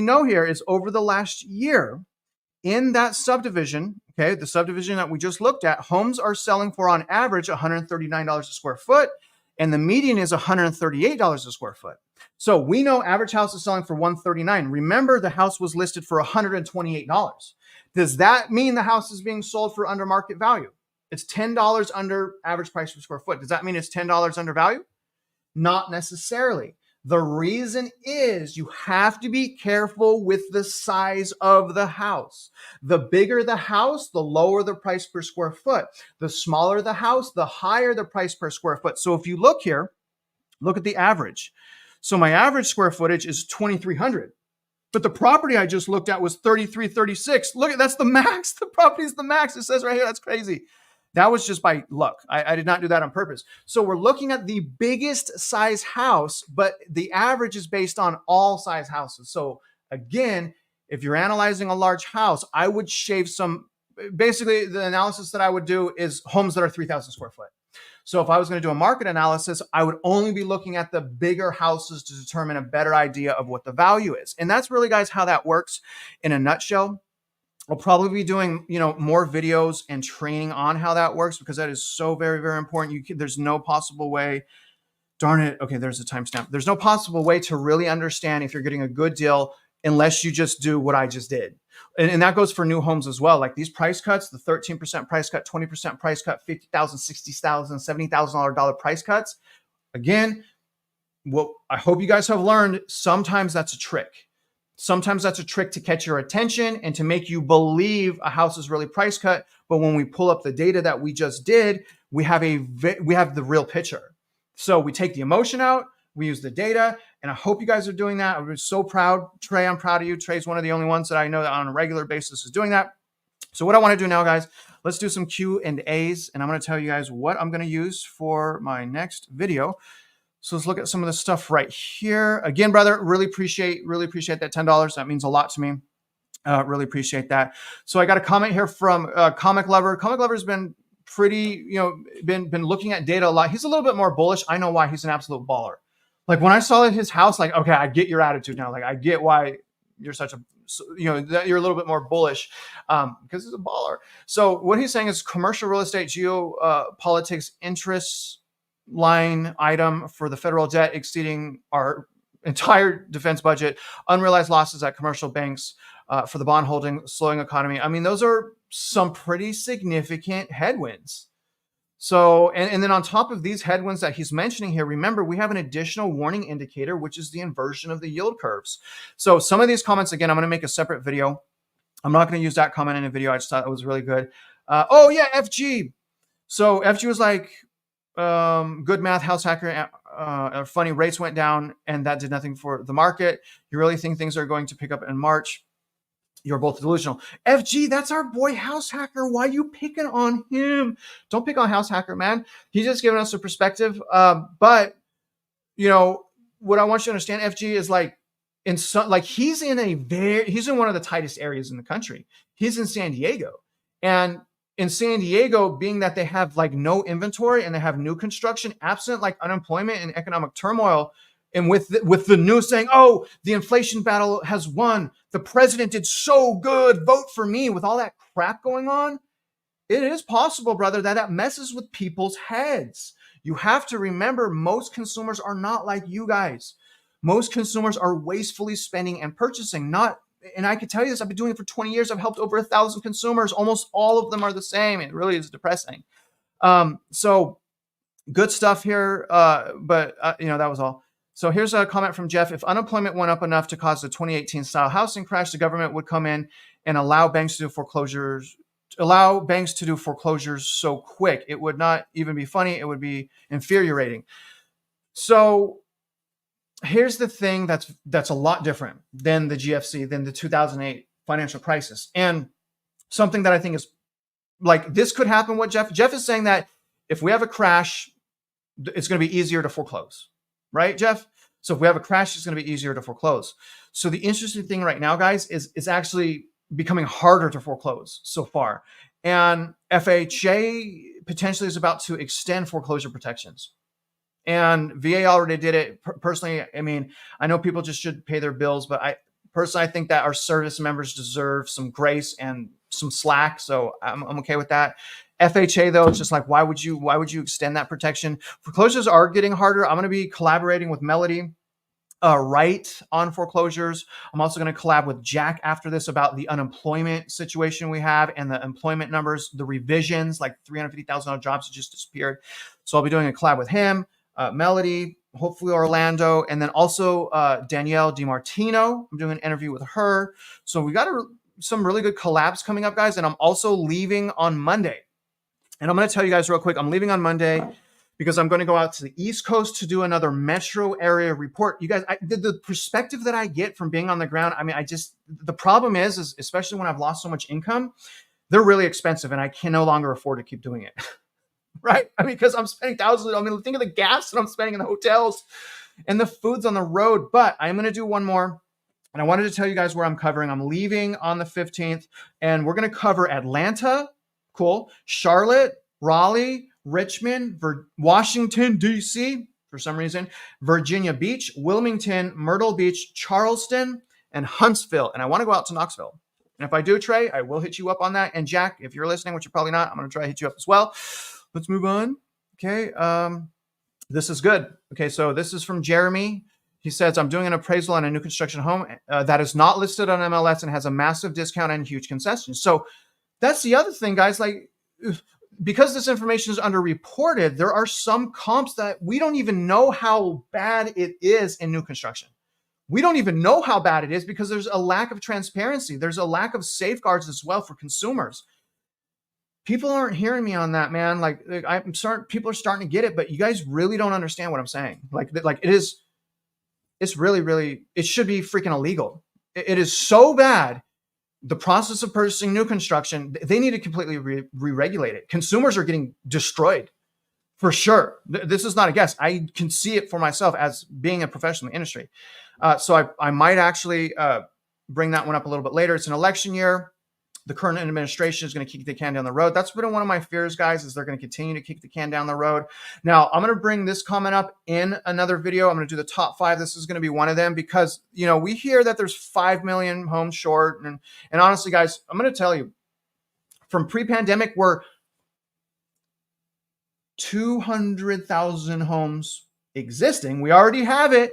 know here is over the last year, in that subdivision, okay, the subdivision that we just looked at, homes are selling for on average $139 a square foot, and the median is $138 a square foot. So we know average house is selling for $139. Remember, the house was listed for $128. Does that mean the house is being sold for under market value? It's $10 under average price per square foot. Does that mean it's $10 under value? Not necessarily. The reason is you have to be careful with the size of the house. The bigger the house, the lower the price per square foot. The smaller the house, the higher the price per square foot. So if you look here, look at the average. So my average square footage is 2,300. But the property I just looked at was 3,336. Look, that's the max. The property is the max. It says right here. That's crazy. That was just by luck. I did not do that on purpose. So we're looking at the biggest size house, but the average is based on all size houses. So again, if you're analyzing a large house, I would shave some, basically the analysis that I would do is homes that are 3,000 square foot. So if I was going to do a market analysis, I would only be looking at the bigger houses to determine a better idea of what the value is. And that's really, guys, how that works in a nutshell. I'll probably be doing, more videos and training on how that works because that is so very, very important. There's no possible way. Darn it. Okay, there's a timestamp. There's no possible way to really understand if you're getting a good deal unless you just do what I just did. And that goes for new homes as well. Like these price cuts, the 13% price cut, 20% price cut, $50,000, $60,000, $70,000 price cuts. Again, what I hope you guys have learned, sometimes that's a trick. Sometimes that's a trick to catch your attention and to make you believe a house is really price cut. But when we pull up the data that we just did, we have the real picture. So we take the emotion out, we use the data, and I hope you guys are doing that. I'm so proud. Trey, I'm proud of you. Trey's one of the only ones that I know that on a regular basis is doing that. So what I want to do now, guys, let's do some Q&As, and I'm going to tell you guys what I'm going to use for my next video. So let's look at some of the stuff right here. Again, brother, really appreciate that $10. That means a lot to me. Really appreciate that. So I got a comment here from Comic Lover. Comic Lover's been pretty, been looking at data a lot. He's a little bit more bullish. I know why. He's an absolute baller. Like when I saw his house, like, okay, I get your attitude now. Like I get why you're such a, you're a little bit more bullish because he's a baller. So what he's saying is commercial real estate geopolitics interests line item for the federal debt exceeding our entire defense budget, unrealized losses at commercial banks for the bond holding, slowing economy. I mean, those are some pretty significant headwinds. So, and then on top of these headwinds that he's mentioning here, remember, we have an additional warning indicator, which is the inversion of the yield curves. So some of these comments, again, I'm going to make a separate video. I'm not going to use that comment in a video. I just thought it was really good. Oh yeah, FG. So FG was like, good math, house hacker, funny, rates went down and that did nothing for the market. You really think things are going to pick up in March? You're both delusional. FG, that's our boy house hacker. Why are you picking on him? Don't pick on house hacker, man. He's just giving us a perspective. But what I want you to understand, FG, is like, in some, like he's in one of the tightest areas in the country. He's in San Diego. And in San Diego, being that they have like no inventory and they have new construction, absent like unemployment and economic turmoil, and with the news saying, oh, the inflation battle has won, the president did so good, vote for me, with all that crap going on, it is possible, brother, that messes with people's heads. You have to remember, most consumers are not like you guys. Most consumers are wastefully spending and purchasing, and I can tell you this, I've been doing it for 20 years. I've helped over 1,000 consumers. Almost all of them are the same. It really is depressing. So good stuff here. But that was all. So here's a comment from Jeff. If unemployment went up enough to cause the 2018 style housing crash, the government would come in and allow banks to do foreclosures so quick. It would not even be funny. It would be infuriating. So here's the thing that's a lot different than the GFC, than the 2008 financial crisis. And something that I think is like, this could happen. What Jeff is saying, that if we have a crash, it's going to be easier to foreclose, right, Jeff? So if we have a crash, it's going to be easier to foreclose. So the interesting thing right now, guys, is actually becoming harder to foreclose so far. And FHA potentially is about to extend foreclosure protections. And VA already did it. Personally, I mean, I know people just should pay their bills, but I think that our service members deserve some grace and some slack. So I'm okay with that. FHA, though, it's just like, why would you extend that protection? Foreclosures are getting harder. I'm going to be collaborating with Melody Wright on foreclosures. I'm also going to collab with Jack after this about the unemployment situation we have and the employment numbers, the revisions, like 350,000 jobs that just disappeared. So I'll be doing a collab with him, Melody, hopefully Orlando, and then also Danielle DiMartino. I'm doing an interview with her. So we got some really good collabs coming up, guys. And I'm also leaving on Monday. And I'm going to tell you guys real quick, I'm leaving on Monday because I'm going to go out to the East Coast to do another metro area report. You guys, the perspective that I get from being on the ground, I mean, the problem is especially when I've lost so much income, they're really expensive and I can no longer afford to keep doing it. Right? I mean, because I'm spending thousands. I mean, think of the gas that I'm spending in the hotels and the foods on the road. But I'm going to do one more. And I wanted to tell you guys where I'm covering. I'm leaving on the 15th, and we're going to cover Atlanta, cool, Charlotte, Raleigh, Richmond, Washington, D.C., for some reason, Virginia Beach, Wilmington, Myrtle Beach, Charleston, and Huntsville. And I want to go out to Knoxville. And if I do, Trey, I will hit you up on that. And Jack, if you're listening, which you're probably not, I'm going to try to hit you up as well. Let's move on. Okay. This is good. Okay. So this is from Jeremy. He says, I'm doing an appraisal on a new construction home that is not listed on MLS and has a massive discount and huge concessions. So that's the other thing, guys. Like, because this information is underreported, there are some comps that we don't even know how bad it is in new construction. We don't even know how bad it is because there's a lack of transparency. There's a lack of safeguards as well for consumers. People aren't hearing me on that, man. Like people are starting to get it, but you guys really don't understand what I'm saying. Like it's really, it should be freaking illegal. It is so bad. The process of purchasing new construction, they need to completely re-regulate it. Consumers are getting destroyed for sure. This is not a guess. I can see it for myself as being a professional in the industry. So I might actually bring that one up a little bit later. It's an election year. The current administration is going to kick the can down the road. That's been one of my fears, guys, is they're going to continue to kick the can down the road. Now, I'm going to bring this comment up in another video. I'm going to do the top 5. This is going to be one of them because, we hear that there's 5 million homes short. And honestly, guys, I'm going to tell you, from pre-pandemic, we're 200,000 homes existing. We already have it.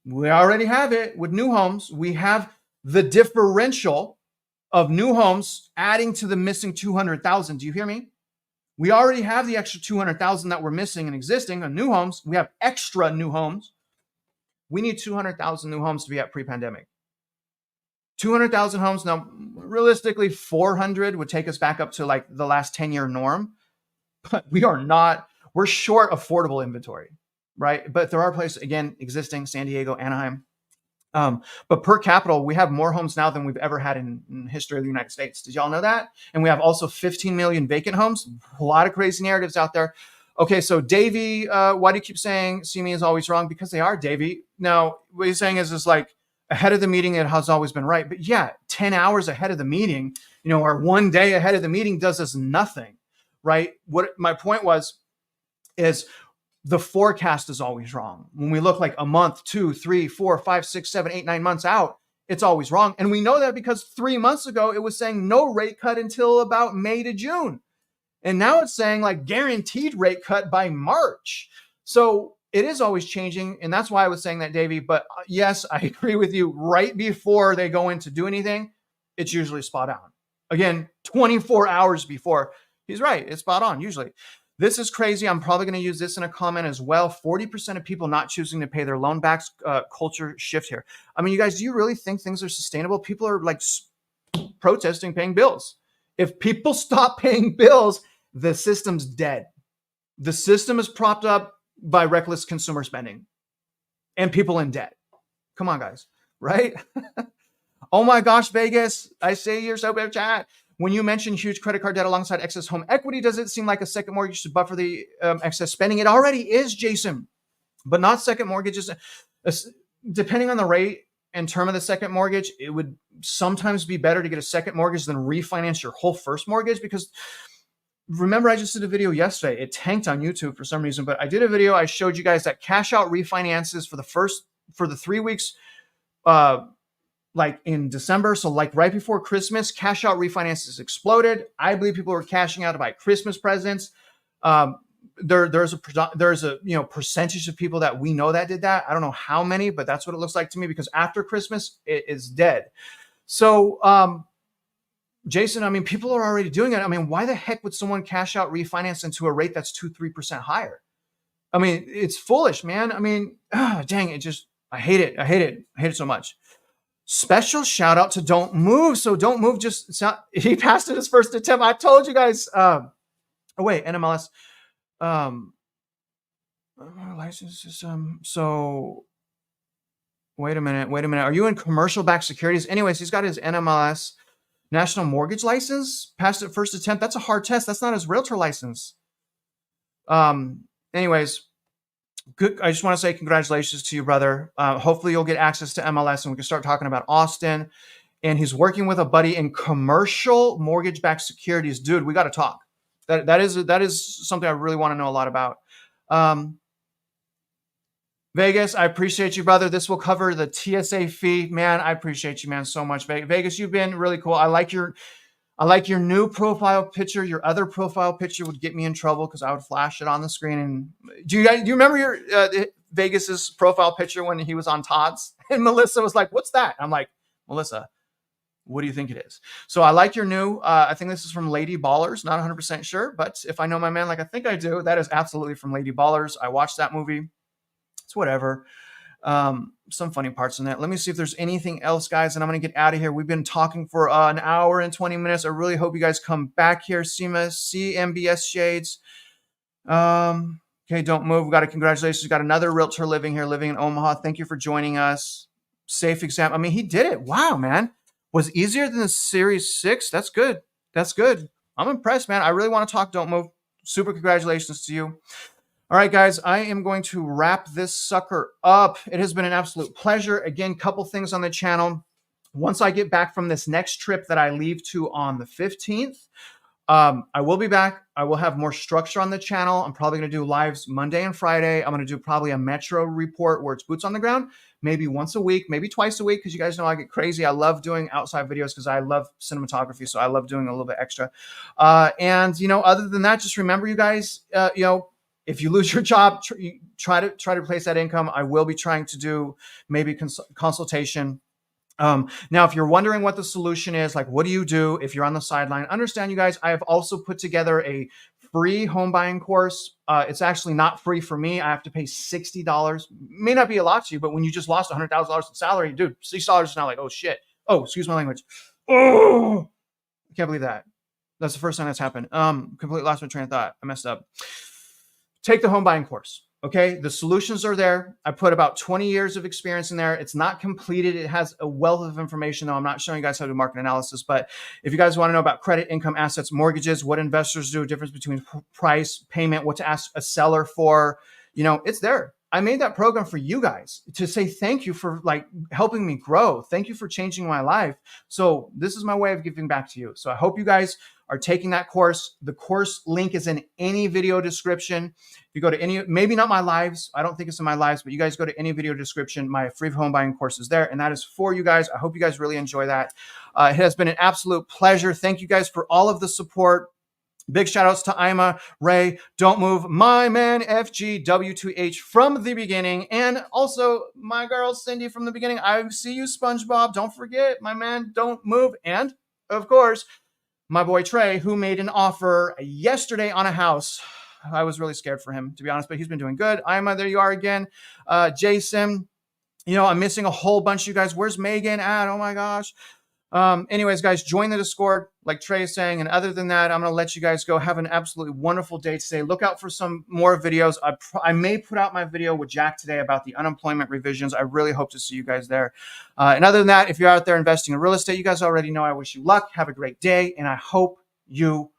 With new homes. We have the differential of new homes adding to the missing 200,000. Do you hear me? We already have the extra 200,000 that we're missing and existing on new homes. We have extra new homes. We need 200,000 new homes to be at pre-pandemic. 200,000 homes. Now, realistically, 400 would take us back up to like the last 10-year norm. But we're short affordable inventory, right? But there are places, again, existing, San Diego, Anaheim. But per capita, we have more homes now than we've ever had in history of the United States. Did y'all know that? And we have also 15 million vacant homes. A lot of crazy narratives out there. Okay, so Davey, why do you keep saying see me is always wrong? Because they are, Davey. Now, what he's saying is like, ahead of the meeting, it has always been right. But yeah, 10 hours ahead of the meeting, or 1 day ahead of the meeting does us nothing, right? What my point is the forecast is always wrong. When we look like a month, 2, 3, 4, 5, 6, 7, 8, 9 months out, it's always wrong. And we know that because 3 months ago, it was saying no rate cut until about May to June. And now it's saying like guaranteed rate cut by March. So it is always changing. And that's why I was saying that, Davey. But yes, I agree with you. Right before they go in to do anything, it's usually spot on. Again, 24 hours before. He's right. It's spot on usually. This is crazy. I'm probably going to use this in a comment as well. 40% of people not choosing to pay their loan backs, culture shift here. I mean, you guys, do you really think things are sustainable? People are like protesting paying bills. If people stop paying bills, the system's dead. The system is propped up by reckless consumer spending and people in debt. Come on, guys, right? Oh my gosh, Vegas, I say you're so bad, chat. When you mention huge credit card debt alongside excess home equity, does it seem like a second mortgage to buffer the excess spending? It already is, Jason, but not second mortgages. Depending on the rate and term of the second mortgage, it would sometimes be better to get a second mortgage than refinance your whole first mortgage. Because remember, I just did a video yesterday. It tanked on YouTube for some reason, but I did a video. I showed you guys that cash out refinances for the 3 weeks, like in December. So like right before Christmas, cash out refinances exploded. I believe people were cashing out to buy Christmas presents. There's a percentage of people that we know that did that. I don't know how many, but that's what it looks like to me, because after Christmas it is dead. So Jason, I mean, people are already doing it. I mean, why the heck would someone cash out refinance into a rate that's 2-3% higher? I mean, it's foolish, man. I mean, dang, I hate it. I hate it so much. Special shout out to Don't Move. So Don't Move he passed it his first attempt. I told you guys. NMLS. Licenses. So wait a minute. Are you in commercial backed securities? Anyways, he's got his NMLS national mortgage license. Passed it first attempt. That's a hard test. That's not his realtor license. Anyways. Good. I just want to say congratulations to you, brother. Hopefully you'll get access to MLS and we can start talking about Austin. And he's working with a buddy in commercial mortgage-backed securities. Dude, we got to talk. That is something I really want to know a lot about. Vegas, I appreciate you, brother. This will cover the TSA fee. Man, I appreciate you, man, so much. Vegas, you've been really cool. I like your new profile picture. Your other profile picture would get me in trouble because I would flash it on the screen. And do you remember your Vegas's profile picture when he was on Todd's? And Melissa was like, "What's that?" I'm like, "Melissa, what do you think it is?" So I like your new. I think this is from Lady Ballers. Not 100% sure, but if I know my man like I think I do, that is absolutely from Lady Ballers. I watched that movie. It's whatever. Some funny parts in that. Let me see if there's anything else, guys, and I'm going to get out of here. We've been talking for an hour and 20 minutes. I really hope you guys come back here. CMBS Shades. Okay, Don't Move. We got a congratulations. We got another realtor living in Omaha. Thank you for joining us. Safe exam. I mean, he did it. Wow, man. Was easier than the Series 6. That's good. I'm impressed, man. I really want to talk Don't Move. Super congratulations to you. All right, guys, I am going to wrap this sucker up. It has been an absolute pleasure. Again, couple things on the channel. Once I get back from this next trip that I leave to on the 15th, I will be back. I will have more structure on the channel. I'm probably going to do lives Monday and Friday. I'm going to do probably a metro report where it's boots on the ground, maybe once a week, maybe twice a week, because you guys know I get crazy. I love doing outside videos because I love cinematography, so I love doing a little bit extra. And other than that, just remember, you guys, if you lose your job, try to replace that income. I will be trying to do maybe consultation. Now, if you're wondering what the solution is, like what do you do if you're on the sideline? Understand, you guys, I have also put together a free home buying course. It's actually not free for me. I have to pay $60. May not be a lot to you, but when you just lost $100,000 in salary, dude, $60 is now like, oh shit. Oh, excuse my language. Oh, I can't believe that. That's the first time that's happened. Completely lost my train of thought. I messed up. Take the home buying course. Okay. The solutions are there. I put about 20 years of experience in there. It's not completed. It has a wealth of information, though. I'm not showing you guys how to do market analysis, but if you guys want to know about credit, income, assets, mortgages, what investors do, difference between price, payment, what to ask a seller for, it's there. I made that program for you guys to say thank you for like helping me grow. Thank you for changing my life. So this is my way of giving back to you. So I hope you guys are taking that course. The course link is in any video description. If you go to any, maybe not my lives, I don't think it's in my lives, but you guys go to any video description, my free home buying course is there. And that is for you guys. I hope you guys really enjoy that. It has been an absolute pleasure. Thank you guys for all of the support. Big shout outs to Ima, Ray, Don't Move, my man FGW2H from the beginning, and also my girl Cindy from the beginning. I see you, SpongeBob. Don't forget, my man Don't Move. And of course, my boy Trey, who made an offer yesterday on a house. I was really scared for him, to be honest, but he's been doing good. Ima, there you are again. Jason, you know, I'm missing a whole bunch of you guys. Where's Megan at? Oh my gosh. Anyways, guys, join the Discord, like Trey is saying. And other than that, I'm going to let you guys go. Have an absolutely wonderful day today. Look out for some more videos. I may put out my video with Jack today about the unemployment revisions. I really hope to see you guys there. And other than that, if you're out there investing in real estate, you guys already know I wish you luck. Have a great day. And I hope you